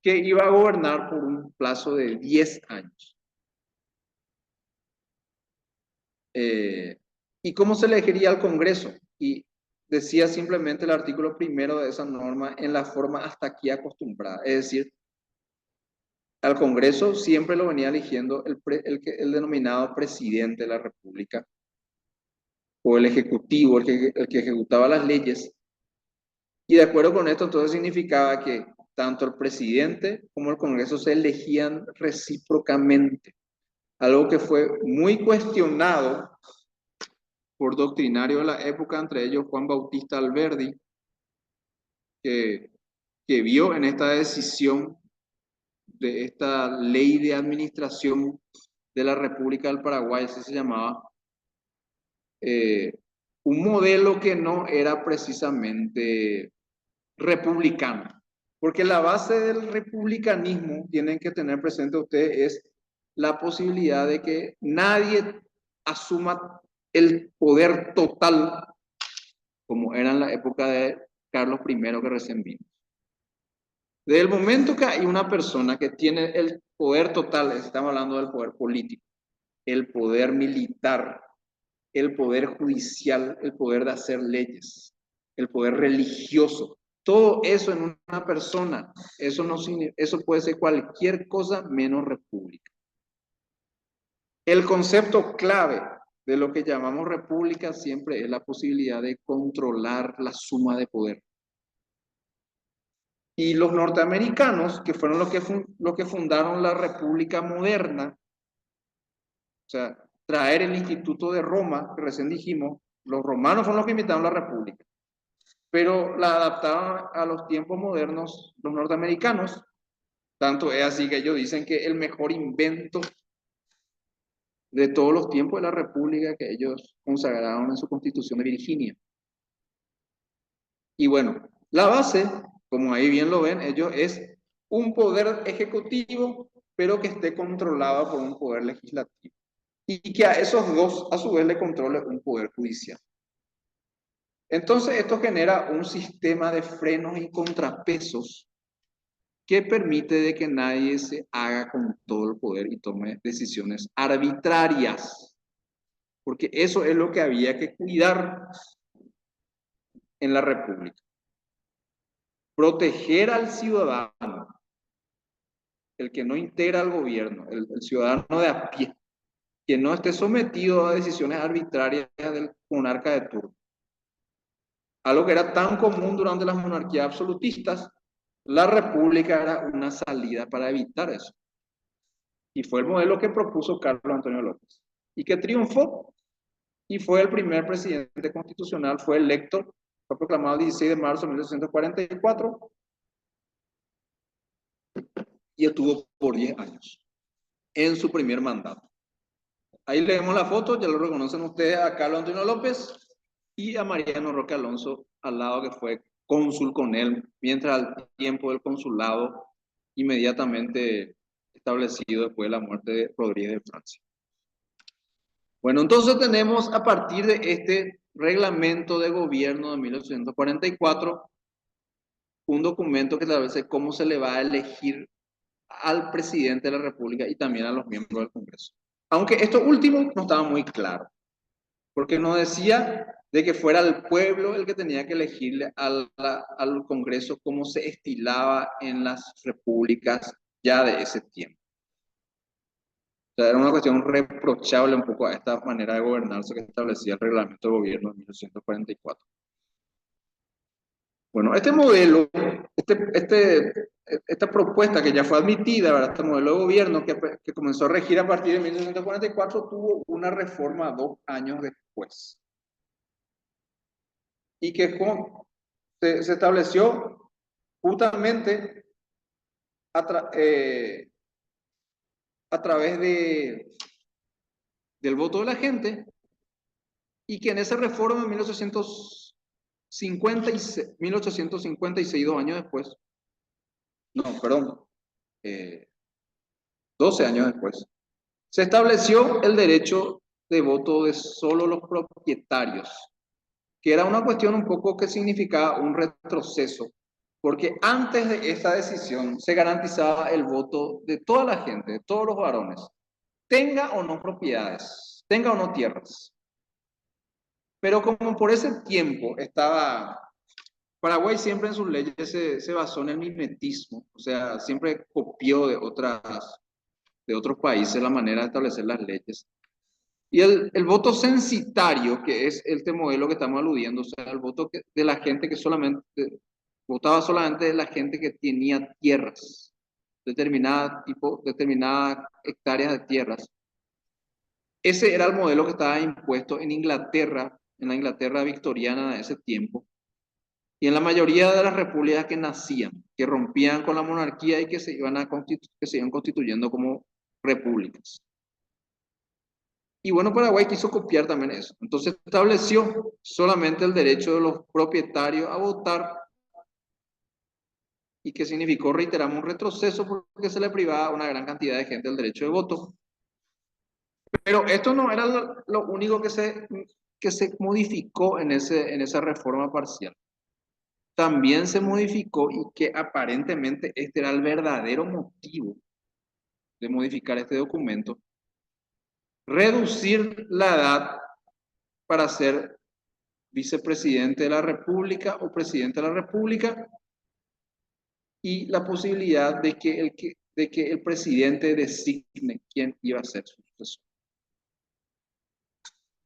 S1: que iba a gobernar por un plazo de 10 años. ¿Y cómo se elegiría al Congreso? Y decía simplemente el artículo primero de esa norma en la forma hasta aquí acostumbrada. Es decir, al Congreso siempre lo venía eligiendo el denominado presidente de la República, o el ejecutivo, el que ejecutaba las leyes. Y de acuerdo con esto, entonces significaba que tanto el presidente como el Congreso se elegían recíprocamente, algo que fue muy cuestionado por doctrinario de la época, entre ellos Juan Bautista Alberdi, que, que vio en esta decisión de esta ley de administración de la República del Paraguay, así se llamaba, un modelo que no era precisamente republicano. Porque la base del republicanismo, tienen que tener presente ustedes, es la posibilidad de que nadie asuma el poder total, como era en la época de Carlos I, que recién vino. Desde el momento que hay una persona que tiene el poder total, estamos hablando del poder político, el poder militar, el poder judicial, el poder de hacer leyes, el poder religioso, todo eso en una persona, eso puede ser cualquier cosa menos república. El concepto clave de lo que llamamos república siempre es la posibilidad de controlar la suma de poder. Y los norteamericanos, que fueron los que fundaron la República moderna, o sea, traer el Instituto de Roma, que recién dijimos, los romanos fueron los que inventaron la República, pero la adaptaron a los tiempos modernos los norteamericanos. Tanto es así que ellos dicen que el mejor invento de todos los tiempos es la República que ellos consagraron en su Constitución de Virginia. Y bueno, la base, como ahí bien lo ven, ellos es un poder ejecutivo, pero que esté controlado por un poder legislativo. Y que a esos dos, a su vez, le controle un poder judicial. Entonces, esto genera un sistema de frenos y contrapesos que permite de que nadie se haga con todo el poder y tome decisiones arbitrarias. Porque eso es lo que había que cuidar en la República. Proteger al ciudadano, el que no integra al gobierno, el ciudadano de a pie, que no esté sometido a decisiones arbitrarias del monarca de turno. Algo que era tan común durante las monarquías absolutistas, la república era una salida para evitar eso. Y fue el modelo que propuso Carlos Antonio López. Y que triunfó, y fue el primer presidente constitucional, fue electo, fue proclamado el 16 de marzo de 1844, y estuvo por 10 años en su primer mandato. Ahí le vemos la foto, ya lo reconocen ustedes a Carlos Antonio López y a Mariano Roque Alonso al lado, que fue cónsul con él, mientras al tiempo del consulado inmediatamente establecido después de la muerte de Rodríguez de Francia. Bueno, entonces tenemos a partir de este reglamento de gobierno de 1844 un documento que establece cómo se le va a elegir al presidente de la República y también a los miembros del Congreso. Aunque esto último no estaba muy claro. porque no decía de que fuera el pueblo el que tenía que elegirle al Congreso como se estilaba en las repúblicas ya de ese tiempo. O sea, era una cuestión reprochable un poco a esta manera de gobernarse que establecía el reglamento de gobierno de 1844. Bueno, este modelo, esta propuesta que ya fue admitida, ¿verdad? Este modelo de gobierno que comenzó a regir a partir de 1844 tuvo una reforma 2 años después. Y que se estableció justamente a través del voto de la gente, y que en esa reforma en 1856, 2 años después, no, perdón, 12 años después, se estableció el derecho de voto de solo los propietarios, que era una cuestión un poco que significaba un retroceso, porque antes de esta decisión se garantizaba el voto de toda la gente, de todos los varones, tenga o no propiedades, tenga o no tierras. Pero como por ese tiempo estaba, Paraguay siempre en sus leyes se basó en el mimetismo, o sea, siempre copió de otros países la manera de establecer las leyes. Y el voto censitario, que es este modelo que estamos aludiendo, o sea, el voto de la gente que solamente votaba solamente de la gente que tenía tierras, determinadas hectáreas de tierras. Ese era el modelo que estaba impuesto en Inglaterra, en la Inglaterra victoriana de ese tiempo, y en la mayoría de las repúblicas que nacían, que rompían con la monarquía y que se iban constituyendo como repúblicas. Y bueno, Paraguay quiso copiar también eso. Entonces estableció solamente el derecho de los propietarios a votar, y que significó, reiteramos, un retroceso porque se le privaba a una gran cantidad de gente el derecho de voto. Pero esto no era lo único que se modificó en esa reforma parcial. También se modificó, y que aparentemente este era el verdadero motivo de modificar este documento, reducir la edad para ser vicepresidente de la República o presidente de la República, y la posibilidad de que el presidente designe quién iba a ser su sucesor.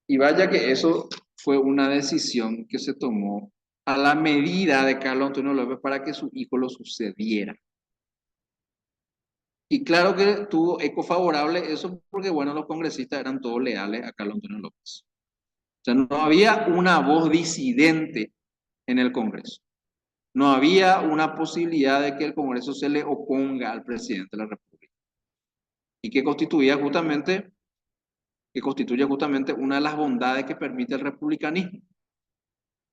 S1: Y vaya que eso fue una decisión que se tomó a la medida de Carlos Antonio López para que su hijo lo sucediera. Y claro que tuvo eco favorable eso, porque bueno, los congresistas eran todos leales a Carlos Antonio López. O sea, no había una voz disidente en el Congreso. No había una posibilidad de que el Congreso se le oponga al presidente de la República. Y que constituye justamente una de las bondades que permite el republicanismo.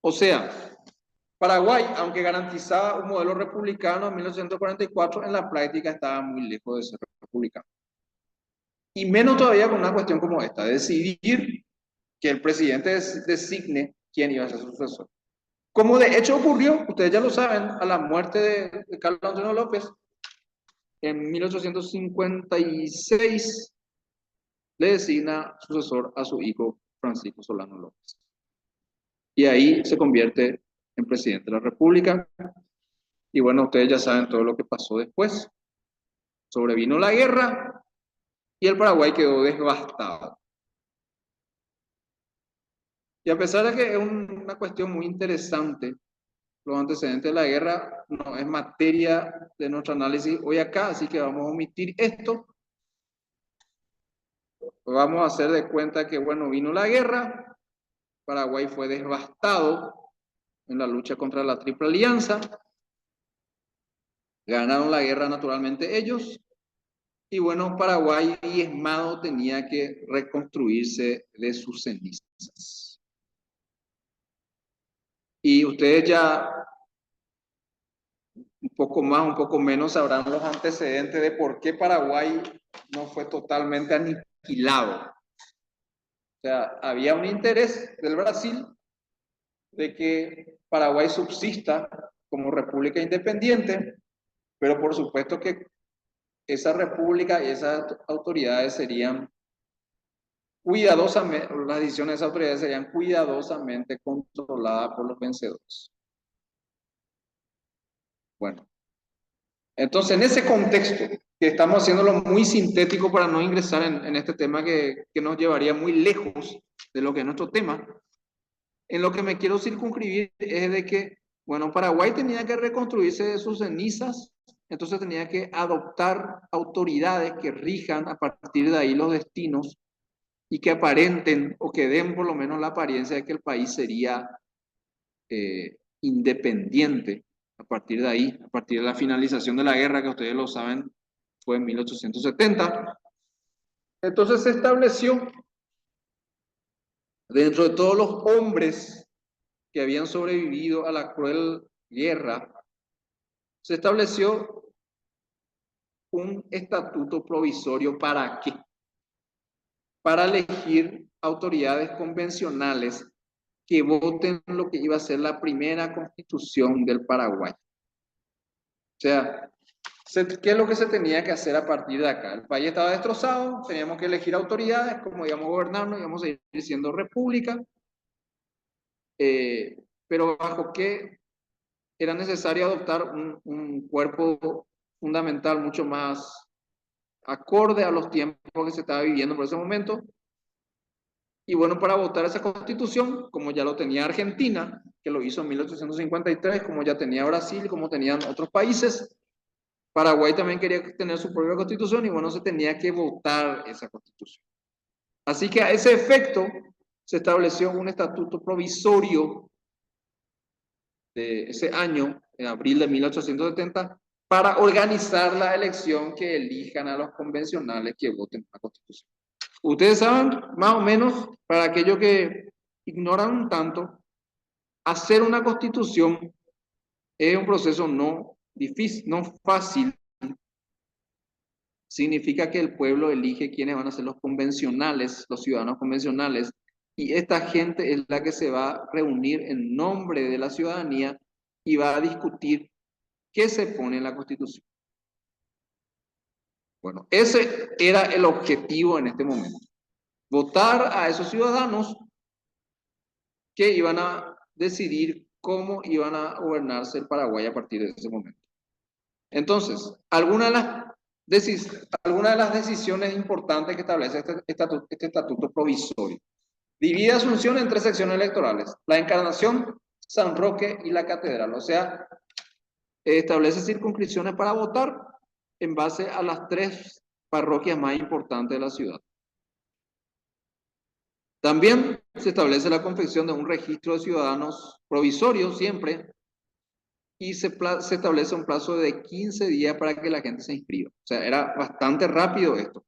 S1: O sea, Paraguay, aunque garantizaba un modelo republicano en 1944, en la práctica estaba muy lejos de ser republicano. Y menos todavía con una cuestión como esta, decidir que el presidente designe quién iba a ser su sucesor. Como de hecho ocurrió, ustedes ya lo saben, a la muerte de Carlos Antonio López, en 1856, le designa sucesor a su hijo Francisco Solano López. Y ahí se convierte en presidente de la República. Y bueno, ustedes ya saben todo lo que pasó después. Sobrevino la guerra y el Paraguay quedó devastado. Y a pesar de que es una cuestión muy interesante, los antecedentes de la guerra no es materia de nuestro análisis hoy acá, así que vamos a omitir esto. Vamos a hacer de cuenta que, bueno, vino la guerra, Paraguay fue devastado en la lucha contra la Triple Alianza, ganaron la guerra naturalmente ellos, y bueno, Paraguay diezmado tenía que reconstruirse de sus cenizas. Y ustedes ya un poco más, un poco menos sabrán los antecedentes de por qué Paraguay no fue totalmente aniquilado. O sea, había un interés del Brasil de que Paraguay subsista como república independiente, pero por supuesto que esa república y esas autoridades serían cuidadosamente, las decisiones de esas autoridades serían cuidadosamente controladas por los vencedores. Bueno, entonces en ese contexto, que estamos haciéndolo muy sintético para no ingresar en este tema que nos llevaría muy lejos de lo que es nuestro tema, en lo que me quiero circunscribir es de que, bueno, Paraguay tenía que reconstruirse de sus cenizas, entonces tenía que adoptar autoridades que rijan a partir de ahí los destinos y que aparenten o que den por lo menos la apariencia de que el país sería independiente a partir de ahí, a partir de la finalización de la guerra, que ustedes lo saben, fue en 1870. Entonces se estableció, dentro de todos los hombres que habían sobrevivido a la cruel guerra, se estableció un estatuto provisorio. ¿Para qué? Para elegir autoridades convencionales que voten lo que iba a ser la primera constitución del Paraguay. O sea, ¿qué es lo que se tenía que hacer a partir de acá? El país estaba destrozado, teníamos que elegir autoridades, cómo íbamos a gobernarnos, íbamos a ir siendo república, pero bajo qué era necesario adoptar un cuerpo fundamental mucho más acorde a los tiempos que se estaba viviendo por ese momento. Y bueno, para votar esa constitución, como ya lo tenía Argentina, que lo hizo en 1853, como ya tenía Brasil, como tenían otros países, Paraguay también quería tener su propia constitución y bueno, se tenía que votar esa constitución. Así que a ese efecto se estableció un estatuto provisorio de ese año, en abril de 1870, para organizar la elección que elijan a los convencionales que voten la constitución. Ustedes saben, más o menos, para aquellos que ignoran un tanto, hacer una constitución es un proceso no difícil, no fácil. Significa que el pueblo elige quiénes van a ser los convencionales, los ciudadanos convencionales, y esta gente es la que se va a reunir en nombre de la ciudadanía y va a discutir qué se pone en la Constitución. Bueno, ese era el objetivo en este momento. Votar a esos ciudadanos que iban a decidir cómo iban a gobernarse el Paraguay a partir de ese momento. Entonces, algunas de las decisiones importantes que establece este estatuto provisorio. Divide Asunción en 3 secciones electorales: la Encarnación, San Roque y la Catedral. O sea, establece circunscripciones para votar en base a las 3 parroquias más importantes de la ciudad. También se establece la confección de un registro de ciudadanos provisorio siempre, y se establece un plazo de 15 días para que la gente se inscriba. O sea, era bastante rápido esto.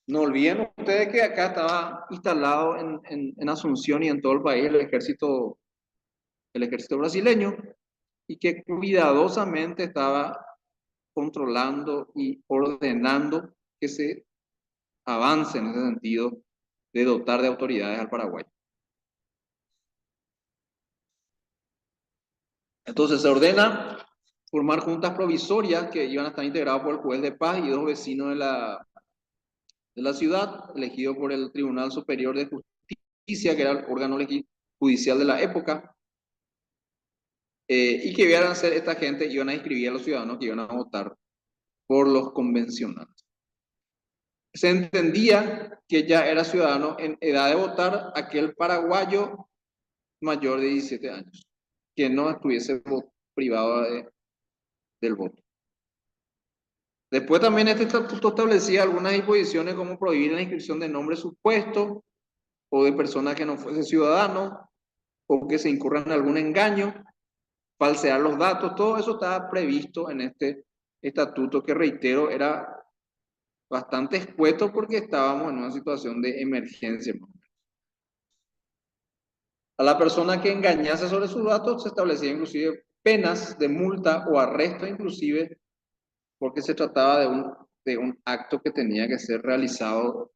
S1: No olviden ustedes que acá estaba instalado en Asunción y en todo el país el ejército brasileño, y que cuidadosamente estaba controlando y ordenando que se avance en ese sentido de dotar de autoridades al Paraguay. Entonces se ordena formar juntas provisorias que iban a estar integradas por el juez de paz y 2 vecinos de la ciudad, elegidos por el Tribunal Superior de Justicia, que era el órgano judicial de la época, y que iban a ser esta gente, iban a inscribir a los ciudadanos que iban a votar por los convencionales. Se entendía que ya era ciudadano en edad de votar aquel paraguayo mayor de 17 años, que no estuviese privado del voto. Después también este estatuto establecía algunas disposiciones como prohibir la inscripción de nombres supuestos o de personas que no fuesen ciudadanos o que se incurran en algún engaño, falsear los datos. Todo eso estaba previsto en este estatuto que, reitero, era bastante escueto porque estábamos en una situación de emergencia. A la persona que engañase sobre sus datos se establecía inclusive penas de multa o arresto, inclusive porque se trataba de un acto que tenía que ser realizado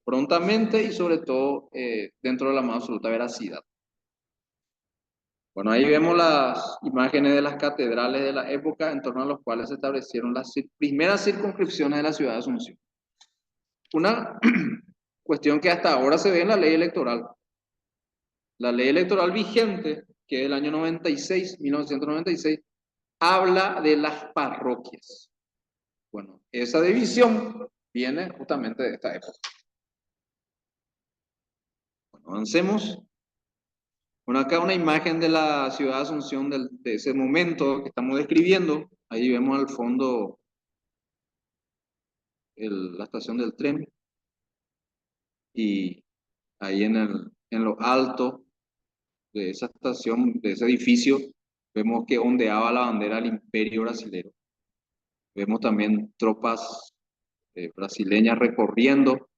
S1: prontamente y sobre todo dentro de la más absoluta veracidad. Bueno, ahí vemos las imágenes de las catedrales de la época en torno a los cuales se establecieron las primeras circunscripciones de la ciudad de Asunción. Una Cuestión que hasta ahora se ve en la ley electoral. La ley electoral vigente, que es del año 96, 1996, habla de las parroquias. Bueno, esa división viene justamente de esta época. Bueno, avancemos. Bueno, acá una imagen de la ciudad de Asunción de ese momento que estamos describiendo. Ahí vemos al fondo la estación del tren y ahí en lo alto de esa estación, de ese edificio, vemos que ondeaba la bandera del Imperio Brasilero. Vemos también tropas brasileñas recorriendo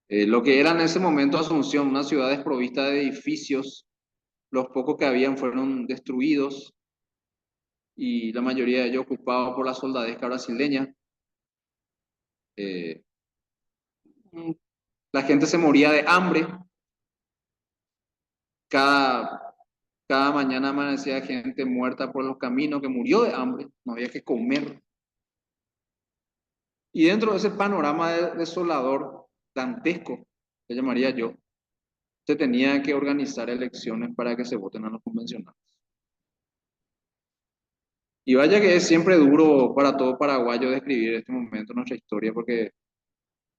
S1: lo que era en ese momento Asunción, una ciudad desprovista de edificios. Los pocos que habían fueron destruidos y la mayoría de ellos ocupados por la soldadesca brasileña. Eh, la gente se moría de hambre. Cada, cada mañana amanecía gente muerta por los caminos que murió de hambre, no había que comer. Y dentro de ese panorama desolador, dantesco, que llamaría yo, se tenía que organizar elecciones para que se voten a los convencionales. Y vaya que es siempre duro para todo paraguayo describir este momento en nuestra historia, porque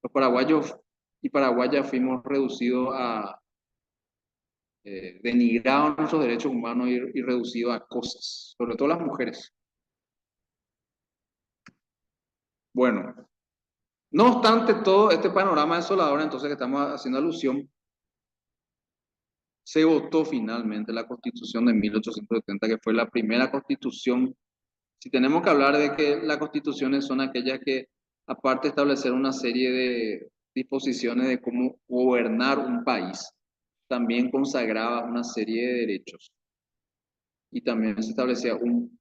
S1: los paraguayos y paraguayas fuimos reducidos a denigrados nuestros derechos humanos y reducidos a cosas, sobre todo las mujeres. Bueno, no obstante todo este panorama desolador, entonces que estamos haciendo alusión, se votó finalmente la Constitución de 1870, que fue la primera constitución. Si tenemos que hablar de que las constituciones son aquellas que, aparte de establecer una serie de disposiciones de cómo gobernar un país, también consagraba una serie de derechos. Y también se establecía un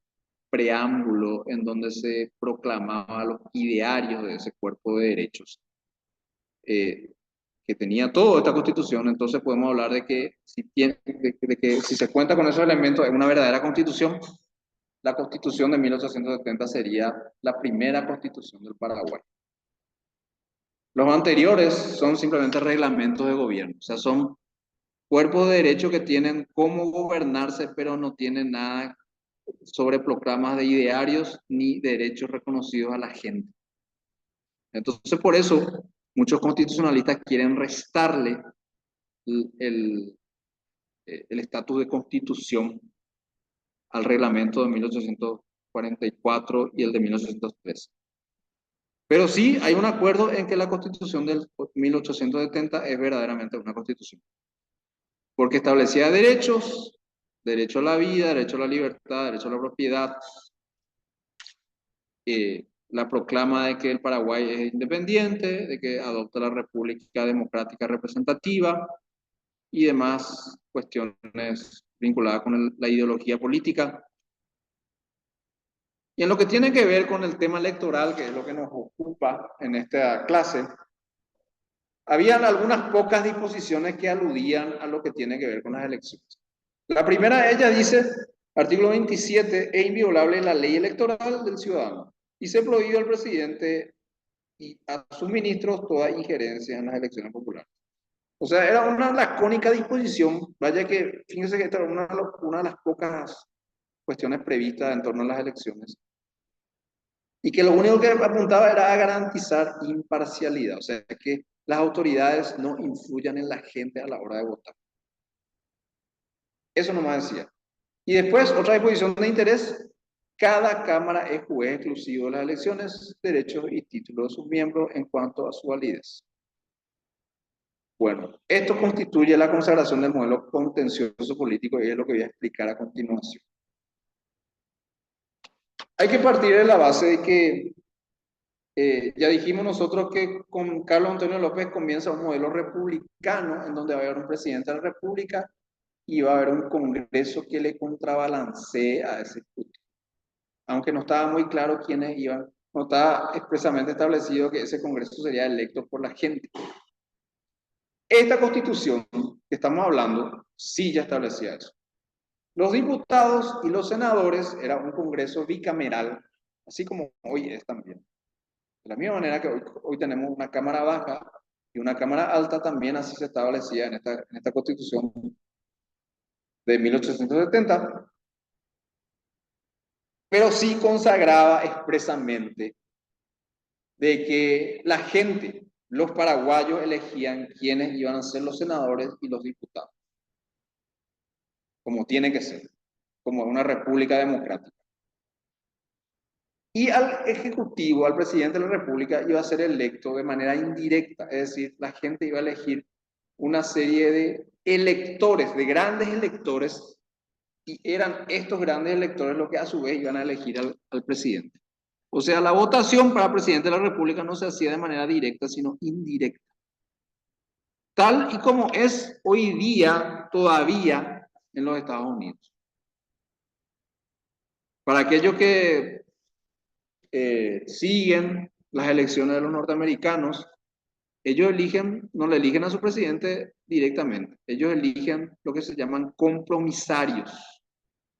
S1: preámbulo en donde se proclamaba los idearios de ese cuerpo de derechos eh, que tenía toda esta constitución. Entonces podemos hablar de que de que si se cuenta con esos elementos es una verdadera constitución. La constitución de 1870 sería la primera constitución del Paraguay. Los anteriores son simplemente reglamentos de gobierno, o sea, son cuerpos de derecho que tienen cómo gobernarse, pero no tienen nada sobre proclamas de idearios ni derechos reconocidos a la gente. Entonces, por eso, muchos constitucionalistas quieren restarle el estatus de constitución al reglamento de 1844 y el de 1803. Pero sí hay un acuerdo en que la constitución del 1870 es verdaderamente una constitución, porque establecía derechos, derecho a la vida, derecho a la libertad, derecho a la propiedad, la proclama de que el Paraguay es independiente, de que adopta la República Democrática Representativa y demás cuestiones vinculadas con la ideología política. Y en lo que tiene que ver con el tema electoral, que es lo que nos ocupa en esta clase, habían algunas pocas disposiciones que aludían a lo que tiene que ver con las elecciones. La primera de ellas dice, artículo 27, es inviolable la ley electoral del ciudadano y se prohíbe al presidente y a sus ministros toda injerencia en las elecciones populares. O sea, era una lacónica disposición, vaya que, fíjense que esta era una de las pocas cuestiones previstas en torno a las elecciones, y que lo único que apuntaba era a garantizar imparcialidad, o sea, que las autoridades no influyan en la gente a la hora de votar. Eso nomás decía. Y después, otra disposición de interés, cada Cámara es juez exclusivo de las elecciones, derechos y títulos de sus miembros en cuanto a su validez. Bueno, esto constituye la consagración del modelo contencioso político y es lo que voy a explicar a continuación. Hay que partir de la base de que ya dijimos nosotros que con Carlos Antonio López comienza un modelo republicano en donde va a haber un presidente de la República y va a haber un Congreso que le contrabalancee a ese discurso. Aunque no estaba muy claro quiénes iban, no estaba expresamente establecido que ese Congreso sería electo por la gente. Esta Constitución que estamos hablando sí ya establecía eso. Los diputados y los senadores era un Congreso bicameral, así como hoy es también. De la misma manera que hoy tenemos una Cámara Baja y una Cámara Alta también así se establecía en esta Constitución de 1870, pero sí consagraba expresamente de que la gente, los paraguayos, elegían quiénes iban a ser los senadores y los diputados, como tiene que ser, como una república democrática. Y al Ejecutivo, al presidente de la República, iba a ser electo de manera indirecta, es decir, la gente iba a elegir una serie de electores, de grandes electores, y eran estos grandes electores los que a su vez iban a elegir al presidente. O sea, la votación para presidente de la República no se hacía de manera directa, sino indirecta. Tal y como es hoy día todavía en los Estados Unidos. Para aquellos que siguen las elecciones de los norteamericanos, ellos eligen, no le eligen a su presidente directamente, ellos eligen lo que se llaman compromisarios,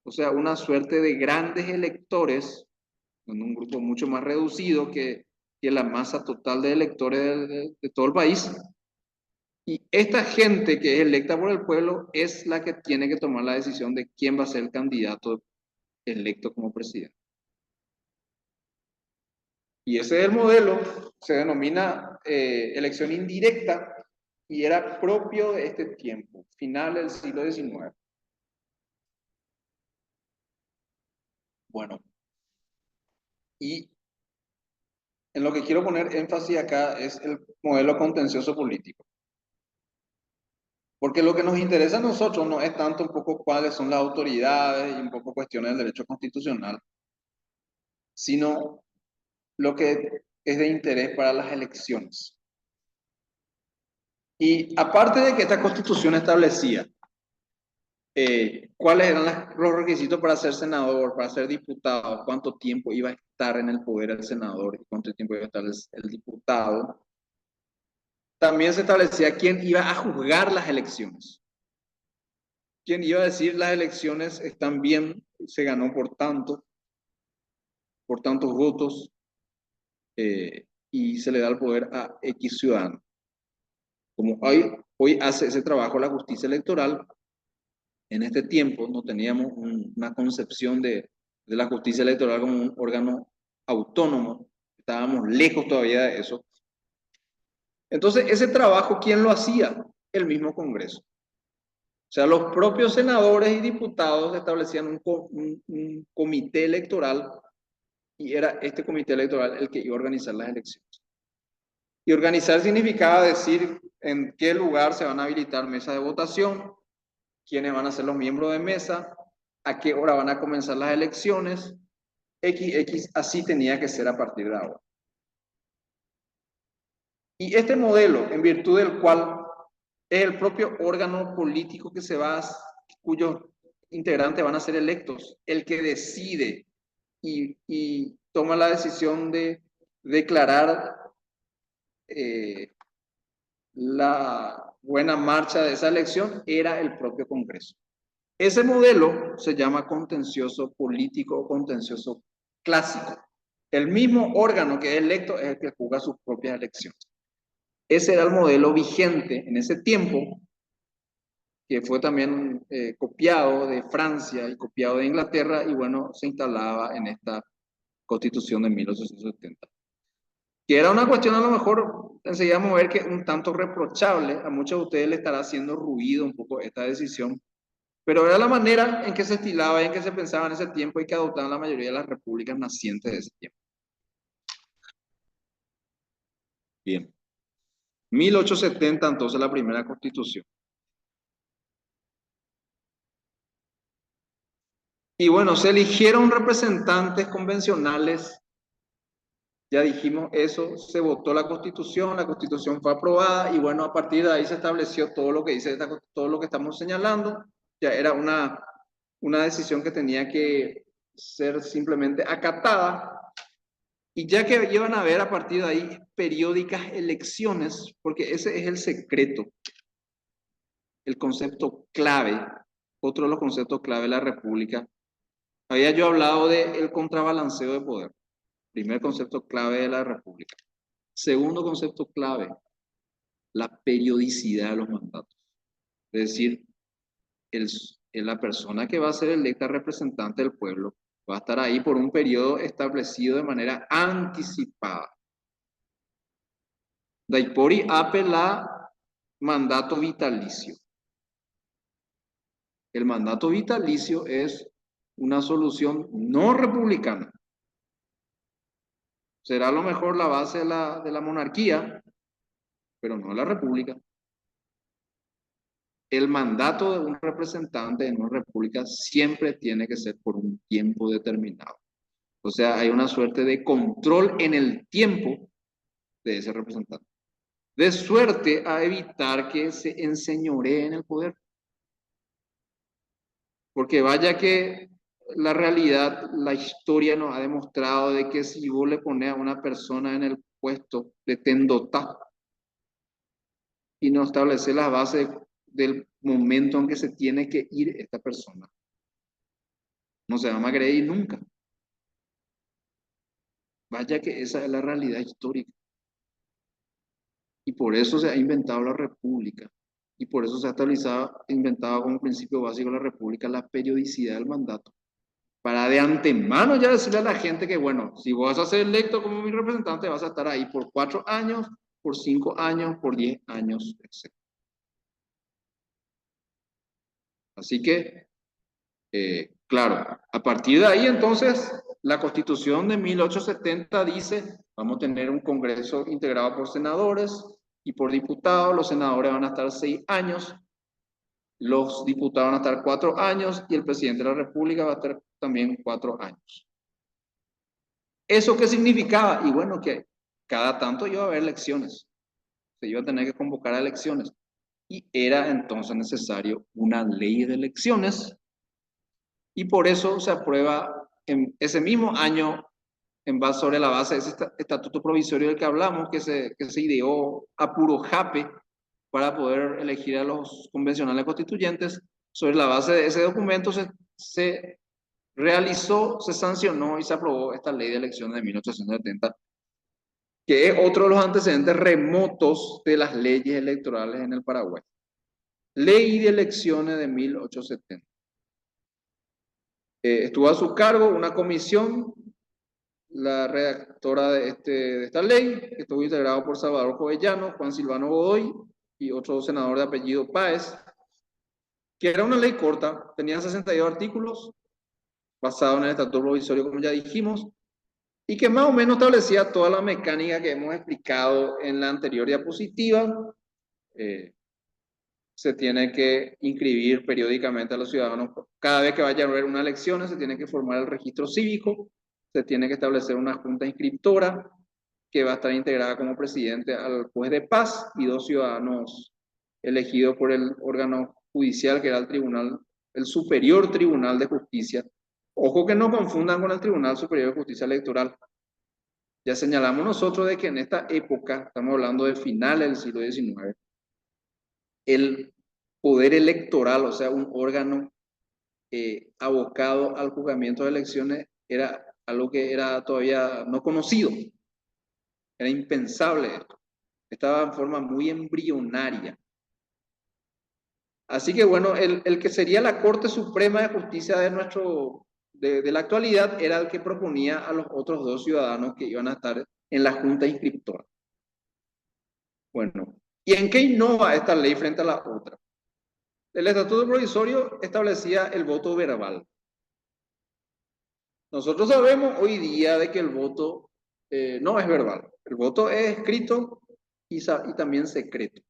S1: o sea, una suerte de grandes electores, en un grupo mucho más reducido que la masa total de electores de todo el país. Y esta gente que es electa por el pueblo es la que tiene que tomar la decisión de quién va a ser el candidato electo como presidente. Y ese es el modelo, se denomina elección indirecta y era propio de este tiempo, final del siglo XIX. Bueno, y en lo que quiero poner énfasis acá es el modelo contencioso político. Porque lo que nos interesa a nosotros no es tanto un poco cuáles son las autoridades y un poco cuestiones del derecho constitucional, sino lo que es de interés para las elecciones. Y aparte de que esta constitución establecía cuáles eran los requisitos para ser senador, para ser diputado, cuánto tiempo iba a estar en el poder el senador y cuánto tiempo iba a estar el diputado, también se establecía quién iba a juzgar las elecciones. Quién iba a decir las elecciones están bien, se ganó por tantos votos, y se le da el poder a X ciudadano. Como hoy hace ese trabajo la justicia electoral, en este tiempo no teníamos una concepción de la justicia electoral como un órgano autónomo, estábamos lejos todavía de eso. Entonces, ese trabajo, ¿quién lo hacía? El mismo Congreso. O sea, los propios senadores y diputados establecían un comité electoral y era este comité electoral el que iba a organizar las elecciones. Y organizar significaba decir en qué lugar se van a habilitar mesas de votación, quiénes van a ser los miembros de mesa, a qué hora van a comenzar las elecciones, XX, así tenía que ser a partir de ahora. Y este modelo, en virtud del cual es el propio órgano político que se va, cuyos integrantes van a ser electos, el que decide y toma la decisión de declarar la buena marcha de esa elección, era el propio Congreso. Ese modelo se llama contencioso político o contencioso clásico. El mismo órgano que es electo es el que juzga sus propias elecciones. Ese era el modelo vigente en ese tiempo, que fue también copiado de Francia y copiado de Inglaterra, y bueno, se instalaba en esta Constitución de 1870. Que era una cuestión a lo mejor, enseguida vamos a ver que un tanto reprochable, a muchos de ustedes les estará haciendo ruido un poco esta decisión, pero era la manera en que se estilaba y en que se pensaba en ese tiempo y que adoptaban la mayoría de las repúblicas nacientes de ese tiempo. Bien. 1870, entonces, la primera constitución. Y bueno, se eligieron representantes convencionales, ya dijimos eso, se votó la constitución fue aprobada y bueno, a partir de ahí se estableció todo lo que dice, todo lo que estamos señalando, ya era una decisión que tenía que ser simplemente acatada. Y ya que iban a haber a partir de ahí periódicas elecciones, porque ese es el secreto, el concepto clave, otro de los conceptos clave de la República. Había yo hablado del contrabalanceo de poder, primer concepto clave de la República. Segundo concepto clave, la periodicidad de los mandatos. Es decir, la persona que va a ser electa representante del pueblo va a estar ahí por un periodo establecido de manera anticipada. Daipori apela mandato vitalicio. El mandato vitalicio es una solución no republicana. Será a lo mejor la base de la monarquía, pero no la república. El mandato de un representante en una república siempre tiene que ser por un tiempo determinado. O sea, hay una suerte de control en el tiempo de ese representante. De suerte a evitar que se enseñoree en el poder. Porque vaya que la realidad, la historia nos ha demostrado de que si vos le pones a una persona en el puesto de tendotá y no estableces las bases del momento en que se tiene que ir esta persona, no se va a querer ir nunca. Vaya que esa es la realidad histórica. Y por eso se ha inventado la república. Y por eso se ha inventado como principio básico de la república la periodicidad del mandato. Para de antemano ya decirle a la gente que, bueno, si vos vas a ser electo como mi representante, vas a estar ahí por 4 años, por 5 años, por 10 años, etc. Así que, claro, a partir de ahí entonces, la Constitución de 1870 dice, vamos a tener un Congreso integrado por senadores y por diputados. Los senadores van a estar 6 años, los diputados van a estar 4 años y el presidente de la República va a estar también 4 años. ¿Eso qué significaba? Y bueno, que cada tanto iba a haber elecciones, se iba a tener que convocar a elecciones. Y era entonces necesario una ley de elecciones y por eso se aprueba en ese mismo año, sobre la base de ese estatuto provisorio del que hablamos, que se ideó a puro jape para poder elegir a los convencionales constituyentes. Sobre la base de ese documento se realizó, se sancionó y se aprobó esta ley de elecciones de 1870, que es otro de los antecedentes remotos de las leyes electorales en el Paraguay. Ley de elecciones de 1870. Estuvo a su cargo una comisión, la redactora de esta ley, que estuvo integrado por Salvador Jovellano, Juan Silvano Godoy y otro senador de apellido Páez, que era una ley corta, tenía 62 artículos, basado en el estatuto provisorio, como ya dijimos, y que más o menos establecía toda la mecánica que hemos explicado en la anterior diapositiva. Se tiene que inscribir periódicamente a los ciudadanos. Cada vez que vaya a haber una elección, se tiene que formar el registro cívico, se tiene que establecer una junta inscriptora que va a estar integrada como presidente al juez de paz y 2 ciudadanos elegidos por el órgano judicial, que era el Superior Tribunal de Justicia. Ojo que no confundan con el Tribunal Superior de Justicia Electoral. Ya señalamos nosotros de que en esta época, estamos hablando de finales del siglo XIX, el poder electoral, o sea, un órgano abocado al juzgamiento de elecciones, era algo que era todavía no conocido, era impensable esto, estaba en forma muy embrionaria. Así que bueno, el que sería la Corte Suprema de Justicia de la actualidad era el que proponía a los otros 2 ciudadanos que iban a estar en la junta inscriptora. Bueno, ¿y en qué innova esta ley frente a la otra? El estatuto provisorio establecía el voto verbal. Nosotros sabemos hoy día de que el voto no es verbal. El voto es escrito y también secreto.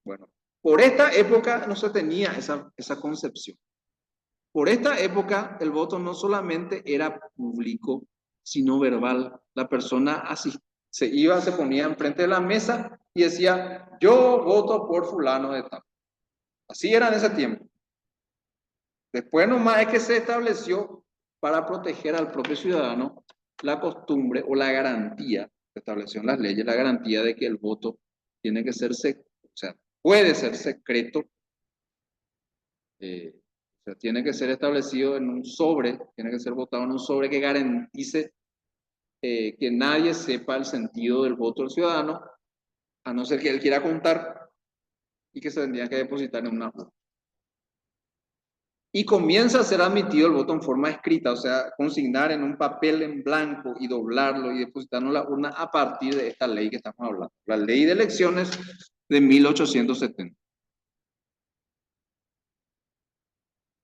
S1: Bueno, por esta época no se tenía esa concepción. Por esta época el voto no solamente era público, sino verbal. La persona así se ponía enfrente de la mesa y decía, yo voto por fulano de tal. Así era en ese tiempo. Después nomás es que se estableció para proteger al propio ciudadano la costumbre o la garantía, se estableció en las leyes, la garantía de que el voto tiene que ser, o sea, puede ser secreto, o sea, tiene que ser establecido en un sobre, tiene que ser votado en un sobre que garantice que nadie sepa el sentido del voto del ciudadano a no ser que él quiera contar, y que se tendría que depositar en una urna. Y comienza a ser admitido el voto en forma escrita, o sea, consignar en un papel en blanco y doblarlo y depositarlo en la urna a partir de esta ley que estamos hablando, la ley de elecciones de 1870.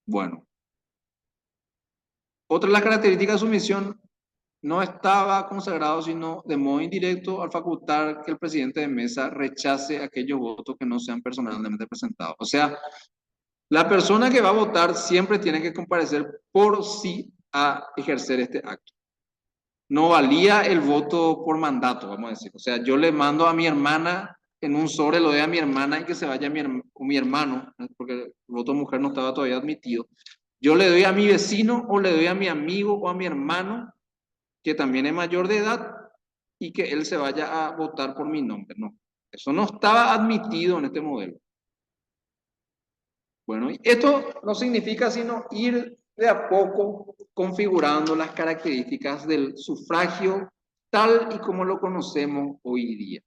S1: Bueno, otra de las características de su misión no estaba consagrado, sino de modo indirecto, al facultar que el presidente de mesa rechace aquellos votos que no sean personalmente presentados. O sea, la persona que va a votar siempre tiene que comparecer por sí a ejercer este acto. No valía el voto por mandato, vamos a decir. O sea, yo le mando a mi hermana en un sobre, lo doy a mi hermana y que se vaya mi hermano, porque el voto mujer no estaba todavía admitido. Yo le doy a mi vecino o le doy a mi amigo o a mi hermano, que también es mayor de edad, y que él se vaya a votar por mi nombre. No, eso no estaba admitido en este modelo. Bueno, y esto no significa sino ir de a poco configurando las características del sufragio tal y como lo conocemos hoy día.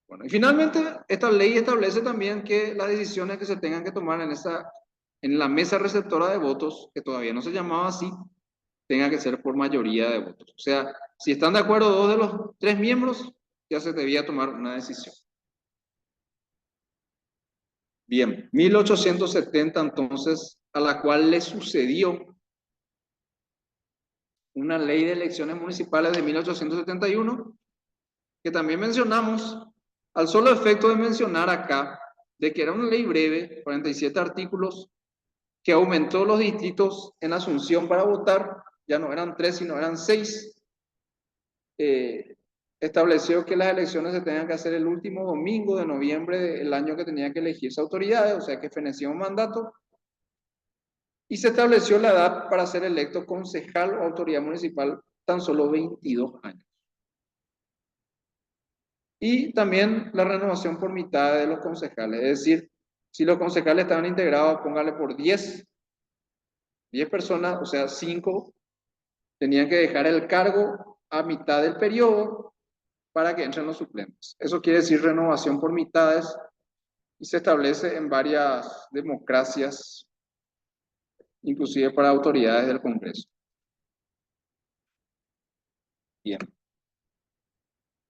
S1: Bueno, y finalmente, esta ley establece también que las decisiones que se tengan que tomar en la mesa receptora de votos, que todavía no se llamaba así, tenga que ser por mayoría de votos. O sea, si están de acuerdo dos de los tres miembros, ya se debía tomar una decisión. Bien, 1870 entonces, a la cual le sucedió una ley de elecciones municipales de 1871, que también mencionamos, al solo efecto de mencionar acá, de que era una ley breve, 47 artículos, que aumentó los distritos en Asunción para votar, ya no eran 3, sino eran 6. Estableció que las elecciones se tenían que hacer el último domingo de noviembre del año que tenían que elegirse autoridades, o sea que fenecía un mandato, y se estableció la edad para ser electo concejal o autoridad municipal tan solo 22 años. Y también la renovación por mitad de los concejales, es decir, si los concejales estaban integrados, póngale por 10 personas, o sea, 5 tenían que dejar el cargo a mitad del periodo para que entren los suplentes. Eso quiere decir renovación por mitades y se establece en varias democracias, inclusive para autoridades del Congreso. Bien.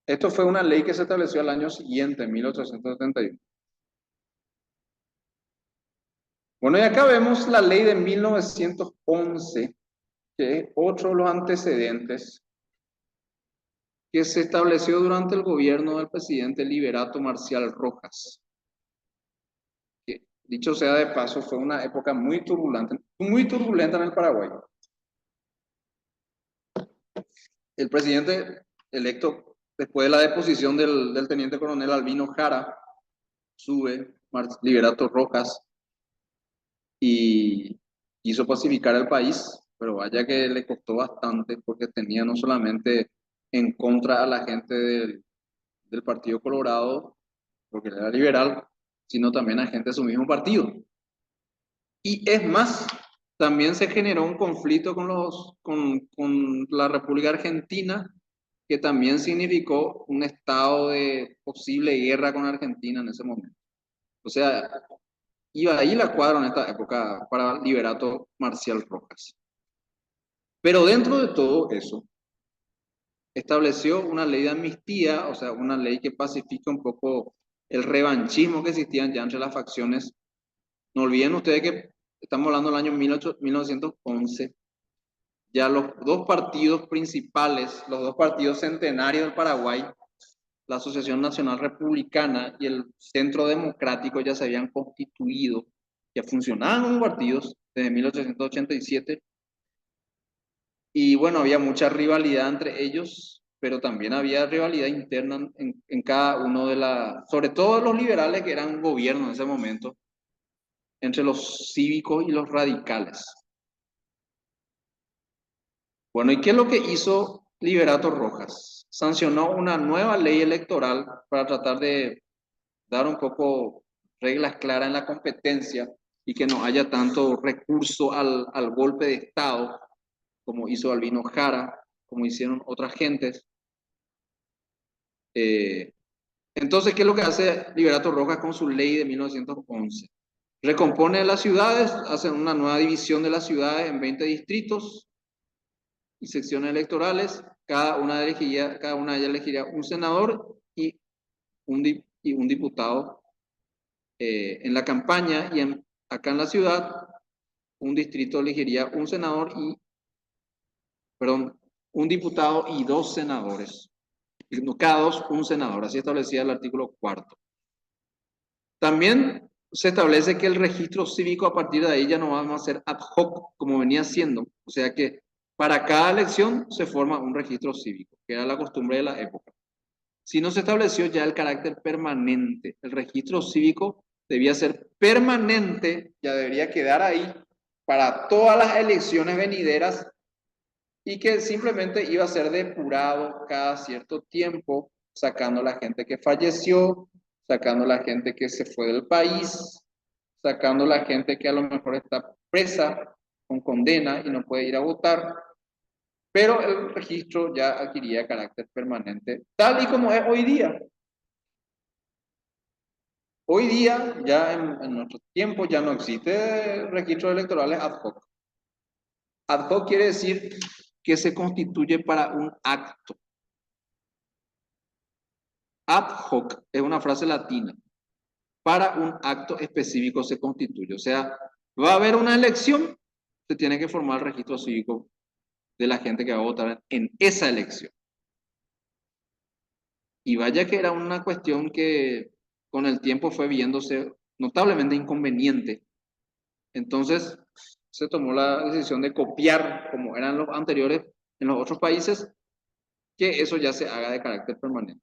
S1: Esto fue una ley que se estableció al año siguiente, en 1871. Bueno, y acá vemos la ley de 1911, que es otro de los antecedentes que se estableció durante el gobierno del presidente Liberato Marcial Rojas. Que, dicho sea de paso, fue una época muy turbulenta en el Paraguay. El presidente electo, después de la deposición del teniente coronel Albino Jara, sube Liberato Rojas y quiso pacificar el país, pero vaya que le costó bastante porque tenía no solamente en contra a la gente del Partido Colorado, porque era liberal, sino también a gente de su mismo partido. Y es más, también se generó un conflicto con la República Argentina, que también significó un estado de posible guerra con Argentina en ese momento. O sea, iba ahí la cuadra en esta época para Liberato Marcial Rojas. Pero dentro de todo eso, estableció una ley de amnistía, o sea, una ley que pacifica un poco el revanchismo que existían ya entre las facciones. No olviden ustedes que estamos hablando del año 1911. Ya los dos partidos principales, los dos partidos centenarios del Paraguay, la Asociación Nacional Republicana y el Centro Democrático ya se habían constituido, ya funcionaban como partidos desde 1887. Y bueno, había mucha rivalidad entre ellos, pero también había rivalidad interna en cada uno sobre todo los liberales que eran gobierno en ese momento, entre los cívicos y los radicales. Bueno, ¿y qué es lo que hizo Liberato Rojas? Sancionó una nueva ley electoral para tratar de dar un poco reglas claras en la competencia y que no haya tanto recurso al golpe de Estado como hizo Albino Jara, como hicieron otras gentes. Eh, entonces, ¿qué es lo que hace Liberato Rojas con su ley de 1911? Recompone las ciudades, hace una nueva división de las ciudades en 20 distritos y secciones electorales. Cada una de ellas elegiría un senador y un diputado en la campaña, y acá en la ciudad un distrito elegiría un senador y, perdón, un diputado y dos senadores. Cada dos un senador, así establecía el artículo cuarto. También se establece que el registro cívico a partir de ahí ya no va a ser ad hoc como venía siendo, o sea que para cada elección se forma un registro cívico, que era la costumbre de la época. Si no se estableció ya el carácter permanente, el registro cívico debía ser permanente, ya debería quedar ahí para todas las elecciones venideras y que simplemente iba a ser depurado cada cierto tiempo, sacando la gente que falleció, sacando la gente que se fue del país, sacando la gente que a lo mejor está presa con condena y no puede ir a votar, pero el registro ya adquiría carácter permanente, tal y como es hoy día. Hoy día, ya en nuestro tiempo, ya no existe registros electorales ad hoc. Ad hoc quiere decir que se constituye para un acto. Ad hoc es una frase latina. Para un acto específico se constituye. O sea, va a haber una elección, se tiene que formar el registro cívico de la gente que va a votar en esa elección. Y vaya que era una cuestión que con el tiempo fue viéndose notablemente inconveniente. Entonces se tomó la decisión de copiar, como eran los anteriores en los otros países, que eso ya se haga de carácter permanente.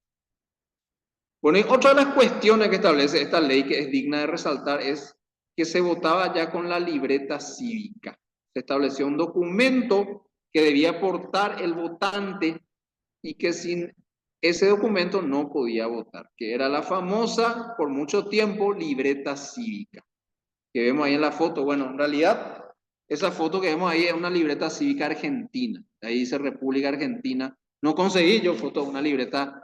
S1: Bueno, y otra de las cuestiones que establece esta ley que es digna de resaltar es que se votaba ya con la libreta cívica. Se estableció un documento que debía aportar el votante y que sin ese documento no podía votar, que era la famosa, por mucho tiempo, libreta cívica, que vemos ahí en la foto. Bueno, en realidad, esa foto que vemos ahí es una libreta cívica argentina. Ahí dice República Argentina. No conseguí yo foto de una libreta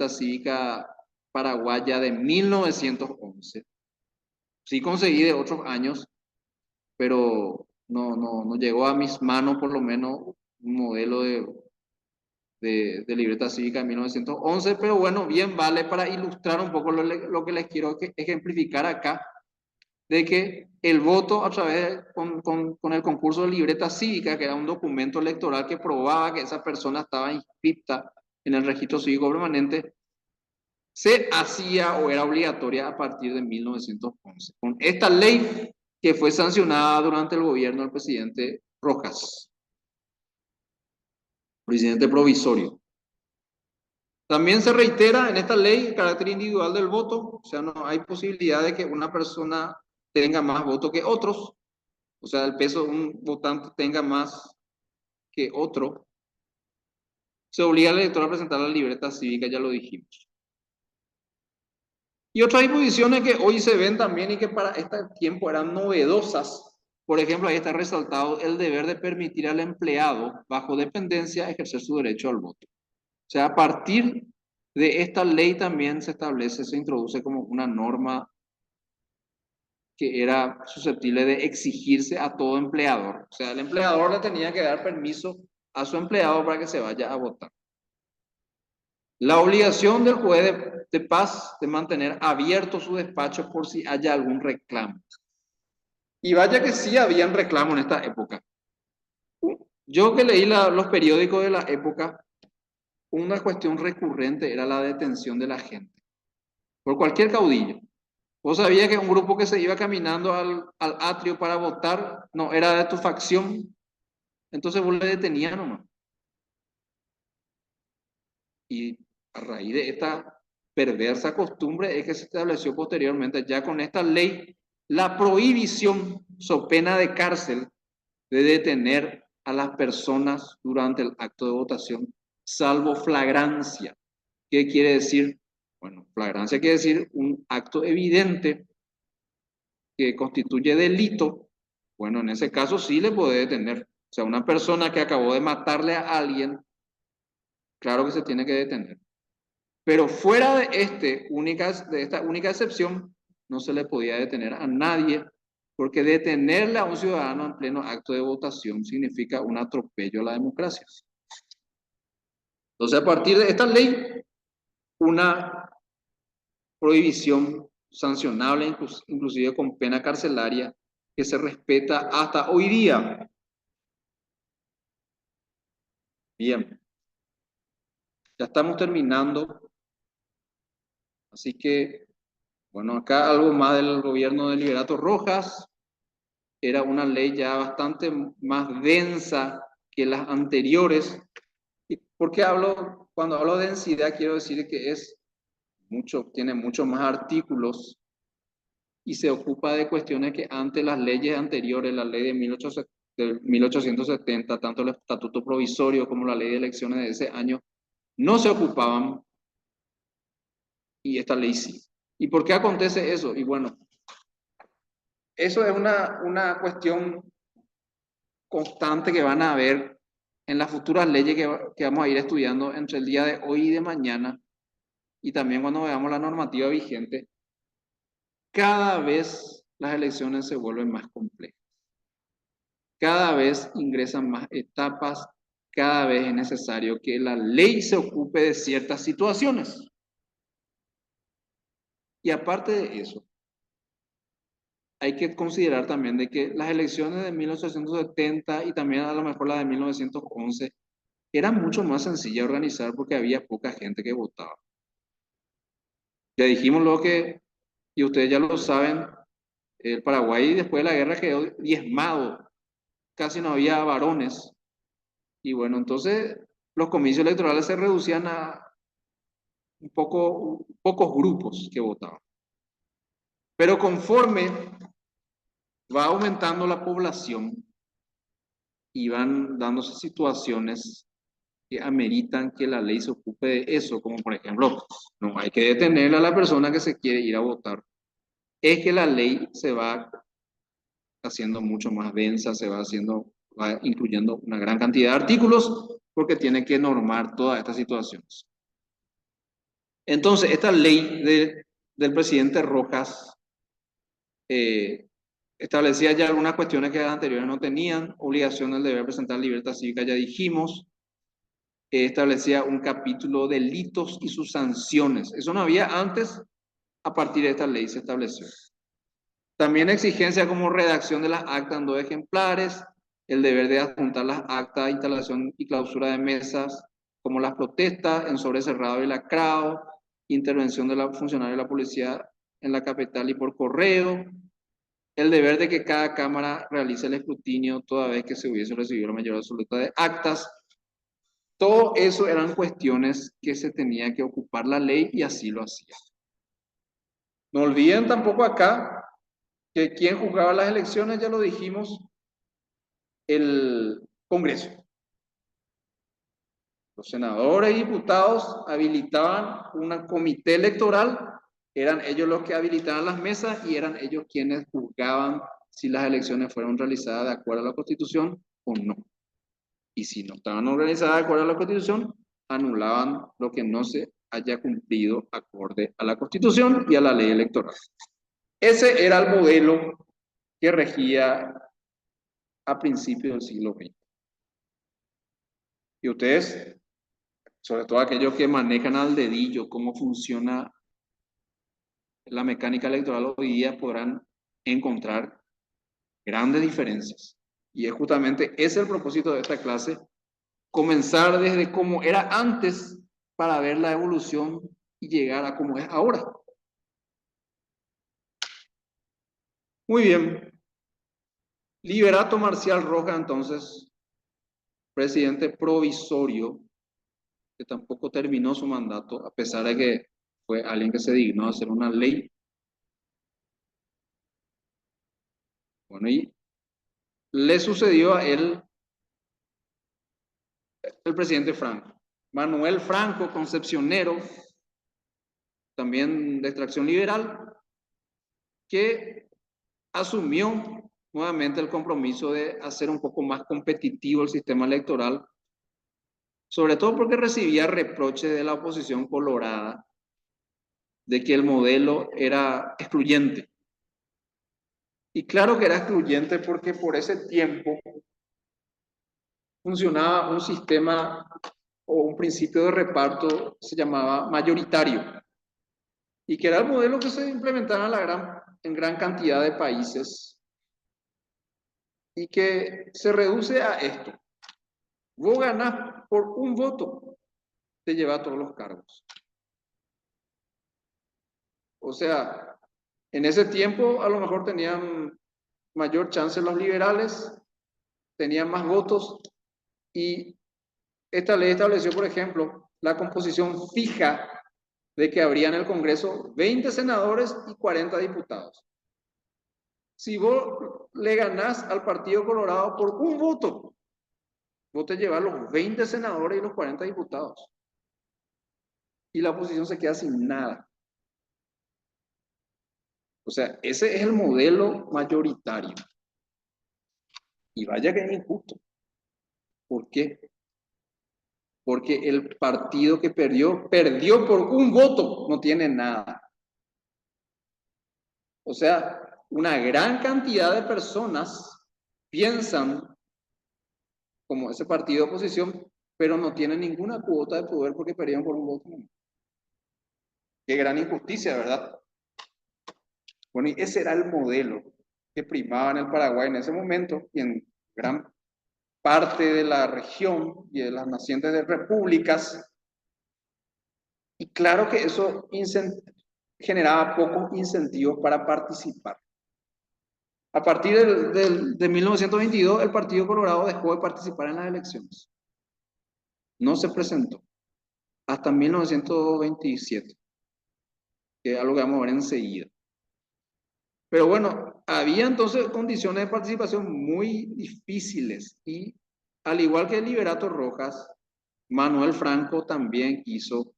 S1: cívica paraguaya de 1911. Sí conseguí de otros años, pero no llegó a mis manos por lo menos un modelo de libreta cívica de 1911, pero bueno, bien vale para ilustrar un poco lo que les quiero ejemplificar acá, de que el voto a través con el concurso de libreta cívica, que era un documento electoral que probaba que esa persona estaba inscrita en el registro cívico permanente, se hacía o era obligatoria a partir de 1911, con esta ley que fue sancionada durante el gobierno del presidente Rojas, presidente provisorio. También se reitera en esta ley el carácter individual del voto, o sea, no hay posibilidad de que una persona tenga más votos que otros, o sea, el peso de un votante tenga más que otro. Se obliga al elector a presentar la libreta cívica, ya lo dijimos. Y otras disposiciones que hoy se ven también y que para este tiempo eran novedosas. Por ejemplo, ahí está resaltado el deber de permitir al empleado bajo dependencia ejercer su derecho al voto. O sea, a partir de esta ley también se establece, se introduce como una norma que era susceptible de exigirse a todo empleador. O sea, el empleador le tenía que dar permiso a su empleado para que se vaya a votar. La obligación del juez de paz de mantener abierto su despacho por si haya algún reclamo. Y vaya que sí habían reclamos en esta época. Yo que leí los periódicos de la época, una cuestión recurrente era la detención de la gente por cualquier caudillo. Vos sabías que un grupo que se iba caminando al atrio para votar no era de tu facción, entonces vos le detenías nomás. Y a raíz de esta perversa costumbre es que se estableció posteriormente, ya con esta ley, la prohibición, so pena de cárcel, de detener a las personas durante el acto de votación, salvo flagrancia. ¿Qué quiere decir? Bueno, flagrancia quiere decir un acto evidente que constituye delito. Bueno, en ese caso sí le puede detener. O sea, una persona que acabó de matarle a alguien, claro que se tiene que detener. Pero fuera de esta única excepción, no se le podía detener a nadie, porque detenerle a un ciudadano en pleno acto de votación significa un atropello a la democracia. Entonces, a partir de esta ley, una prohibición sancionable, inclusive con pena carcelaria, que se respeta hasta hoy día. Bien, ya estamos terminando, así que, bueno, acá algo más del gobierno de Liberato Rojas. Era una ley ya bastante más densa que las anteriores. ¿Por qué hablo? Cuando hablo de densidad, quiero decir que tiene muchos más artículos y se ocupa de cuestiones que antes las leyes anteriores, la ley de 1870, tanto el estatuto provisorio como la ley de elecciones de ese año, no se ocupaban, y esta ley sí. ¿Y por qué acontece eso? Y bueno, eso es una cuestión constante que van a ver en las futuras leyes que vamos a ir estudiando entre el día de hoy y de mañana, y también cuando veamos la normativa vigente. Cada vez las elecciones se vuelven más complejas, cada vez ingresan más etapas, cada vez es necesario que la ley se ocupe de ciertas situaciones. Y aparte de eso, hay que considerar también de que las elecciones de 1870 y también a lo mejor la de 1911 eran mucho más sencillas de organizar porque había poca gente que votaba. Ya dijimos lo que, y ustedes ya lo saben, el Paraguay después de la guerra quedó diezmado, casi no había varones. Y bueno, entonces los comicios electorales se reducían a pocos grupos que votaban. Pero conforme va aumentando la población y van dándose situaciones que ameritan que la ley se ocupe de eso, como por ejemplo, no hay que detener a la persona que se quiere ir a votar, es que la ley se va haciendo mucho más densa, va incluyendo una gran cantidad de artículos porque tiene que normar todas estas situaciones. Entonces, esta ley del presidente Rojas establecía ya algunas cuestiones que las anteriores no tenían: obligación del deber presentar libertad cívica, ya dijimos. Establecía un capítulo de delitos y sus sanciones. Eso no había antes, a partir de esta ley se estableció. También exigencia como redacción de las actas en 2 ejemplares, el deber de adjuntar las actas de instalación y clausura de mesas, como las protestas en sobre cerrado y lacrado, intervención de los funcionarios de la policía en la capital y por correo, el deber de que cada cámara realice el escrutinio toda vez que se hubiese recibido la mayoría absoluta de actas. Todo eso eran cuestiones que se tenía que ocupar la ley y así lo hacía. No olviden tampoco acá que quien juzgaba las elecciones, ya lo dijimos, el Congreso. Los senadores y diputados habilitaban un comité electoral, eran ellos los que habilitaban las mesas y eran ellos quienes juzgaban si las elecciones fueron realizadas de acuerdo a la Constitución o no. Y si no estaban organizadas de acuerdo a la Constitución, anulaban lo que no se haya cumplido acorde a la Constitución y a la ley electoral. Ese era el modelo que regía a principios del siglo XX. Y ustedes, sobre todo aquellos que manejan al dedillo cómo funciona la mecánica electoral hoy día, podrán encontrar grandes diferencias. Y es justamente ese es el propósito de esta clase: comenzar desde cómo era antes para ver la evolución y llegar a cómo es ahora. Muy bien. Liberato Marcial Rojas, entonces, presidente provisorio, que tampoco terminó su mandato, a pesar de que fue alguien que se dignó a hacer una ley. Bueno, y le sucedió a él el presidente Franco. Manuel Franco, concepcionero, también de extracción liberal, que asumió nuevamente el compromiso de hacer un poco más competitivo el sistema electoral, sobre todo porque recibía reproches de la oposición colorada de que el modelo era excluyente. Y claro que era excluyente porque por ese tiempo funcionaba un sistema o un principio de reparto, se llamaba mayoritario, y que era el modelo que se implementaba en gran cantidad de países y que se reduce a esto. Vos ganás por un voto, te lleva a todos los cargos. O sea, en ese tiempo a lo mejor tenían mayor chance los liberales, tenían más votos y esta ley estableció, por ejemplo, la composición fija de que habría en el Congreso 20 senadores y 40 diputados. Si vos le ganás al Partido Colorado por un voto, vos te llevas los 20 senadores y los 40 diputados. Y la oposición se queda sin nada. O sea, ese es el modelo mayoritario. Y vaya que es injusto. ¿Por qué? Porque el partido que perdió por un voto, no tiene nada. O sea, una gran cantidad de personas piensan como ese partido de oposición, pero no tienen ninguna cuota de poder porque perdieron por un voto. Qué gran injusticia, ¿verdad? Bueno, y ese era el modelo que primaba en el Paraguay en ese momento y en gran parte de la región y de las nacientes de repúblicas. Y claro que eso generaba pocos incentivos para participar. A partir de 1922, el Partido Colorado dejó de participar en las elecciones. No se presentó hasta 1927, que es algo que vamos a ver enseguida. Pero bueno, había entonces condiciones de participación muy difíciles y al igual que el Liberato Rojas, Manuel Franco también quiso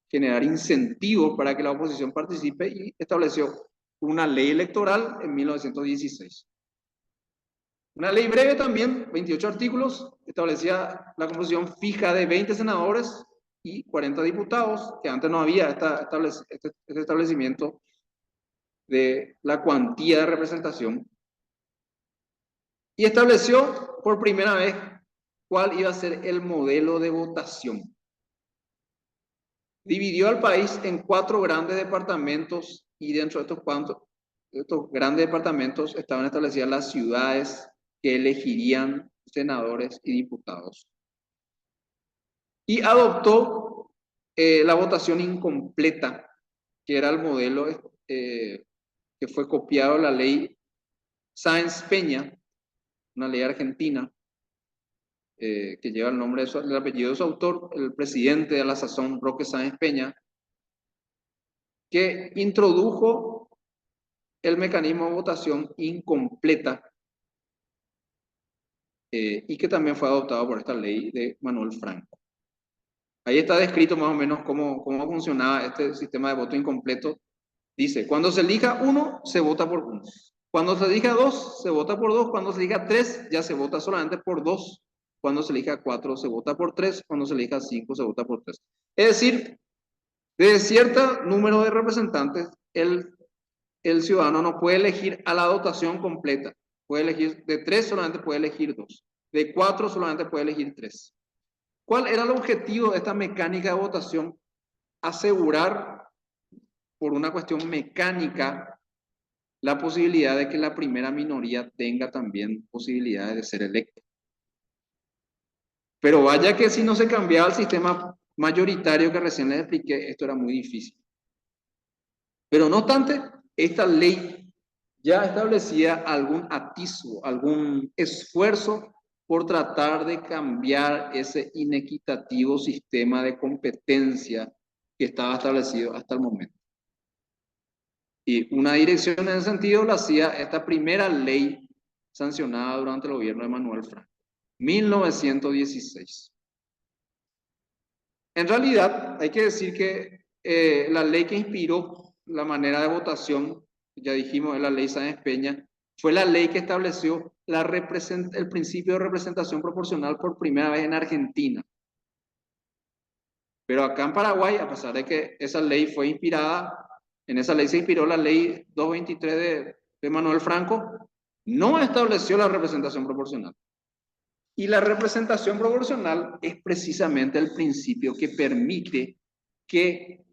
S1: generar incentivos para que la oposición participe y estableció una ley electoral en 1916. Una ley breve también, 28 artículos, establecía la composición fija de 20 senadores y 40 diputados, que antes no había este establecimiento de la cuantía de representación. Y estableció por primera vez cuál iba a ser el modelo de votación. Dividió al país en 4 grandes departamentos y dentro de estos grandes departamentos estaban establecidas las ciudades que elegirían senadores y diputados. Y adoptó la votación incompleta, que era el modelo que fue copiado de la ley Sáenz Peña, una ley argentina, que lleva el nombre del apellido de su autor, el presidente de la sazón, Roque Sáenz Peña, que introdujo el mecanismo de votación incompleta y que también fue adoptado por esta ley de Manuel Franco. Ahí está descrito más o menos cómo funcionaba este sistema de voto incompleto. Dice, cuando se elija 1, se vota por 1. Cuando se elija 2, se vota por 2. Cuando se elija 3, ya se vota solamente por 2. Cuando se elija 4, se vota por 3. Cuando se elija 5, se vota por 3. Es decir, de cierto número de representantes, el ciudadano no puede elegir a la dotación completa. Puede elegir de 3, solamente puede elegir 2. De 4, solamente puede elegir 3. ¿Cuál era el objetivo de esta mecánica de votación? Asegurar, por una cuestión mecánica, la posibilidad de que la primera minoría tenga también posibilidades de ser electa. Pero vaya que si no se cambiaba el sistema mayoritario que recién les expliqué, esto era muy difícil. Pero no obstante, esta ley ya establecía algún atisbo, algún esfuerzo por tratar de cambiar ese inequitativo sistema de competencia que estaba establecido hasta el momento. Y una dirección en ese sentido la hacía esta primera ley sancionada durante el gobierno de Manuel Franco, 1916. En realidad, hay que decir que la ley que inspiró la manera de votación, ya dijimos, es la ley Sáenz Peña, fue la ley que estableció el principio de representación proporcional por primera vez en Argentina. Pero acá en Paraguay, a pesar de que esa ley fue inspirada, en esa ley se inspiró la ley 223 de Manuel Franco, no estableció la representación proporcional. Y la representación proporcional es precisamente el principio que permite que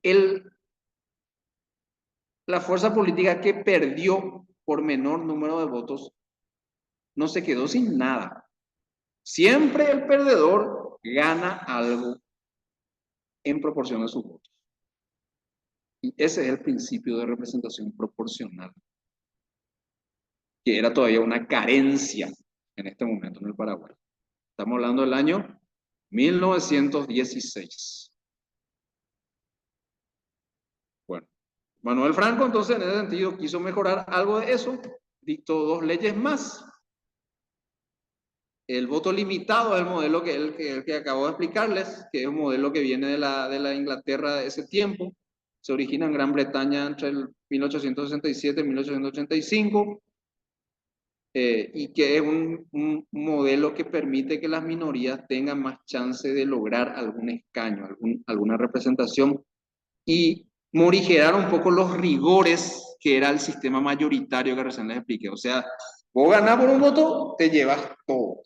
S1: la fuerza política que perdió por menor número de votos no se quedó sin nada. Siempre el perdedor gana algo en proporción a sus votos. Y ese es el principio de representación proporcional, que era todavía una carencia en este momento en el Paraguay. Estamos hablando del año 1916. Bueno, Manuel Franco entonces en ese sentido quiso mejorar algo de eso, dictó dos leyes más. El voto limitado es el modelo que acabo de explicarles, que es un modelo que viene de la Inglaterra de ese tiempo. Se origina en Gran Bretaña entre el 1867 y 1885, y que es un modelo que permite que las minorías tengan más chance de lograr algún escaño, alguna representación, y morigerar un poco los rigores que era el sistema mayoritario que recién les expliqué. O sea, vos ganás por un voto, te llevas todo.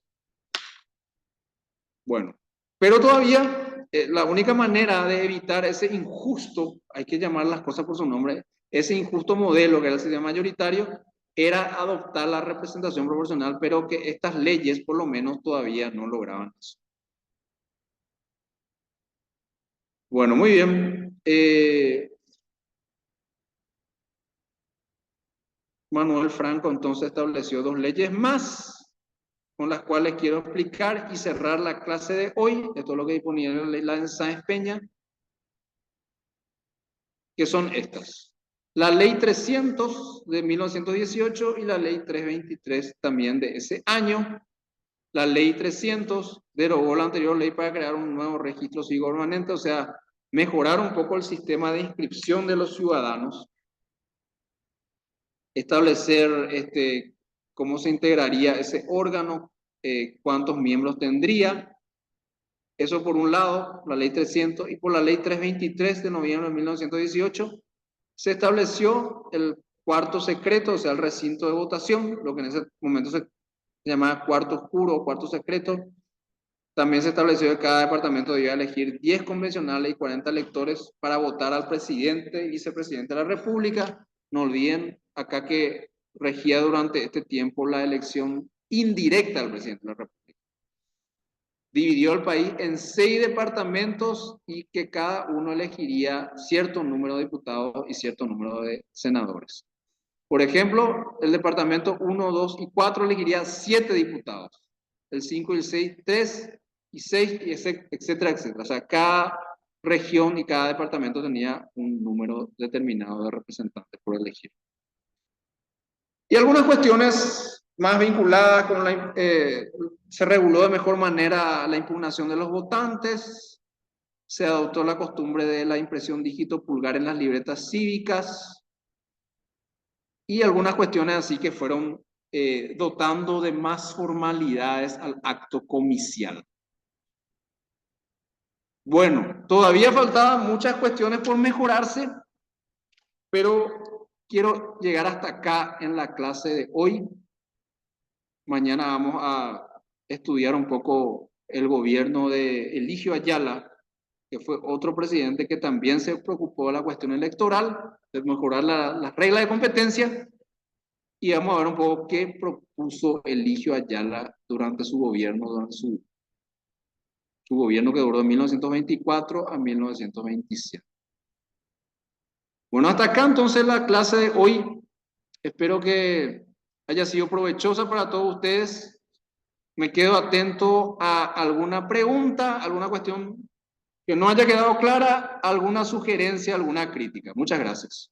S1: Bueno, pero todavía la única manera de evitar ese injusto, hay que llamar las cosas por su nombre, ese injusto modelo que era el sistema mayoritario, era adoptar la representación proporcional, pero que estas leyes por lo menos todavía no lograban eso. Bueno, muy bien. Manuel Franco entonces estableció dos leyes más con las cuales quiero explicar y cerrar la clase de hoy. Esto es lo que disponía la de Sáenz Peña, que son estas. La ley 300 de 1918 y la ley 323 también de ese año. La ley 300 derogó la anterior ley para crear un nuevo registro civil permanente, o sea, mejorar un poco el sistema de inscripción de los ciudadanos, establecer cómo se integraría ese órgano, cuántos miembros tendría. Eso por un lado, la ley 300, y por la ley 323 de noviembre de 1918 se estableció el cuarto secreto, o sea, el recinto de votación, lo que en ese momento se llamaba cuarto oscuro o cuarto secreto. También se estableció que cada departamento debía elegir 10 convencionales y 40 electores para votar al presidente y vicepresidente de la República. No olviden acá que regía durante este tiempo la elección indirecta al presidente de la República. Dividió el país en 6 departamentos y que cada uno elegiría cierto número de diputados y cierto número de senadores. Por ejemplo, el departamento 1, 2 y 4 elegiría 7 diputados. El 5 y el 6, 3 y 6, etcétera, etcétera. O sea, cada región y cada departamento tenía un número determinado de representantes por elegir. Y algunas cuestiones más vinculadas con se reguló de mejor manera la impugnación de los votantes, se adoptó la costumbre de la impresión dígito pulgar en las libretas cívicas, y algunas cuestiones así que fueron dotando de más formalidades al acto comicial. Bueno, todavía faltaban muchas cuestiones por mejorarse, pero quiero llegar hasta acá en la clase de hoy. Mañana vamos a estudiar un poco el gobierno de Eligio Ayala, que fue otro presidente que también se preocupó de la cuestión electoral, de mejorar las reglas de competencia, y vamos a ver un poco qué propuso Eligio Ayala durante su gobierno, durante su gobierno que duró de 1924 a 1927. Bueno, hasta acá entonces la clase de hoy. Espero que haya sido provechosa para todos ustedes. Me quedo atento a alguna pregunta, alguna cuestión que no haya quedado clara, alguna sugerencia, alguna crítica. Muchas gracias.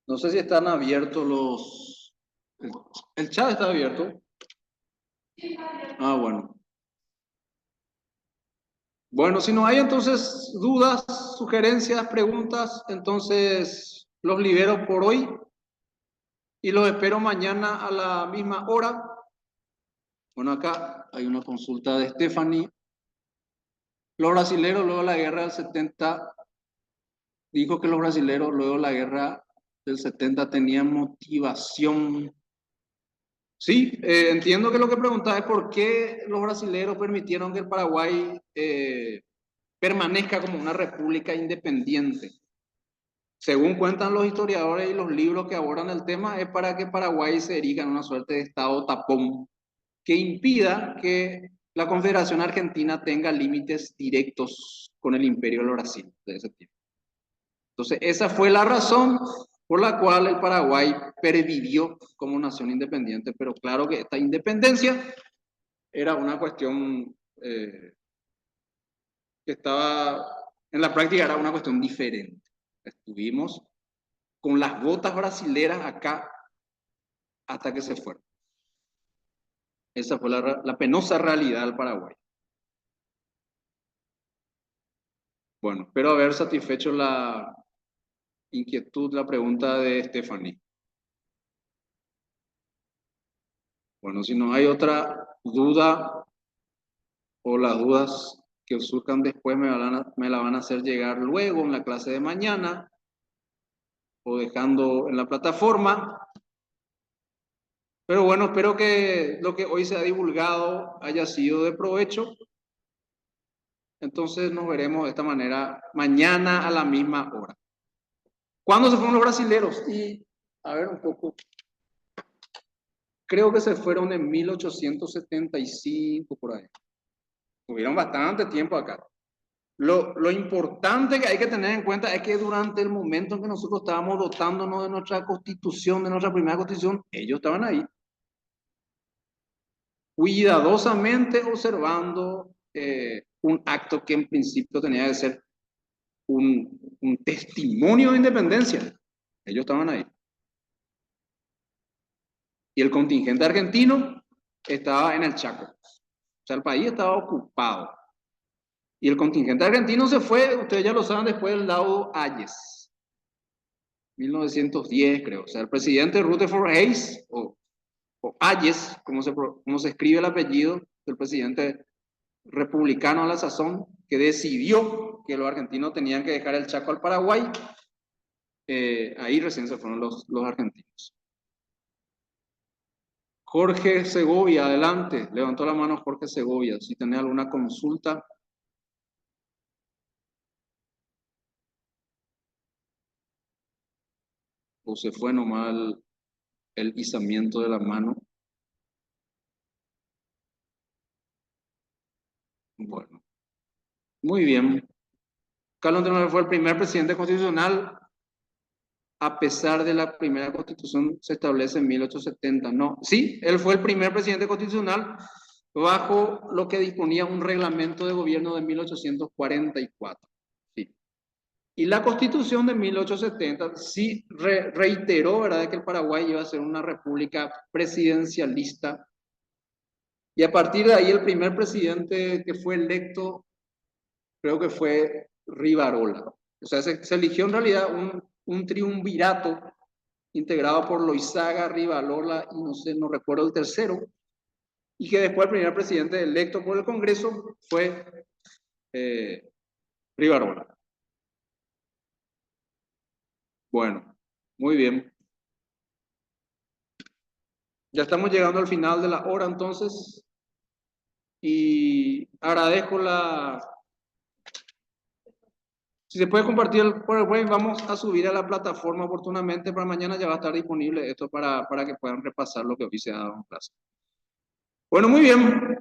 S1: No sé si están abiertos los... El chat está abierto. Ah, bueno. Bueno, si no hay entonces dudas, sugerencias, preguntas, entonces los libero por hoy y los espero mañana a la misma hora. Bueno, acá hay una consulta de Stephanie. Los brasileros luego de la guerra del 70, dijo que los brasileros luego de la guerra del 70 tenían motivación. Sí, entiendo que lo que preguntaba es por qué los brasileros permitieron que el Paraguay permanezca como una república independiente. Según cuentan los historiadores y los libros que abordan el tema, es para que Paraguay se erija en una suerte de estado tapón que impida que la Confederación Argentina tenga límites directos con el Imperio del Brasil de ese tiempo. Entonces, esa fue la razón por la cual el Paraguay pervivió como nación independiente, pero claro que esta independencia era una cuestión que estaba, en la práctica era una cuestión diferente. Estuvimos con las botas brasileras acá hasta que se fueron. Esa fue la penosa realidad del Paraguay. Bueno, espero haber satisfecho la inquietud, la pregunta de Stephanie. Bueno, si no hay otra duda o las dudas que surjan después me la van a hacer llegar luego en la clase de mañana o dejando en la plataforma. Pero bueno, espero que lo que hoy se ha divulgado haya sido de provecho. Entonces nos veremos de esta manera mañana a la misma hora. ¿Cuándo se fueron los brasileros? Y a ver un poco. Creo que se fueron en 1875 por ahí. Tuvieron bastante tiempo acá. Lo importante que hay que tener en cuenta es que durante el momento en que nosotros estábamos dotándonos de nuestra constitución, de nuestra primera constitución, ellos estaban ahí, cuidadosamente observando un acto que en principio tenía que ser un testimonio de independencia. Ellos estaban ahí. Y el contingente argentino estaba en el Chaco. O sea, el país estaba ocupado. Y el contingente argentino se fue, ustedes ya lo saben, después del laudo Hayes. 1910, creo. O sea, el presidente Rutherford Hayes, o Hayes, como se escribe el apellido del presidente republicano a la sazón, que decidió que los argentinos tenían que dejar el Chaco al Paraguay, ahí recién se fueron los argentinos. Jorge Segovia, adelante. Levantó la mano Jorge Segovia. Si tenés alguna consulta. O se fue nomás el izamiento de la mano. Bueno, muy bien. Carlos Antonio fue el primer presidente constitucional, a pesar de la primera constitución se establece en 1870. No, sí, él fue el primer presidente constitucional bajo lo que disponía un reglamento de gobierno de 1844. Sí. Y la constitución de 1870 sí reiteró, ¿verdad?, que el Paraguay iba a ser una república presidencialista. Y a partir de ahí el primer presidente que fue electo, creo que fue Rivarola. O sea, se eligió en realidad un triunvirato integrado por Loizaga, Rivarola y no sé, no recuerdo el tercero, y que después el primer presidente electo por el Congreso fue Rivarola. Bueno, muy bien. Ya estamos llegando al final de la hora entonces, y agradezco la... Si se puede compartir el PowerPoint, vamos a subir a la plataforma oportunamente para mañana, ya va a estar disponible esto para que puedan repasar lo que hoy se ha dado en clase. Bueno, muy bien.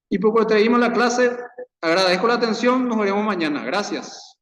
S1: Y poco te dimos la clase. Agradezco la atención. Nos veremos mañana. Gracias.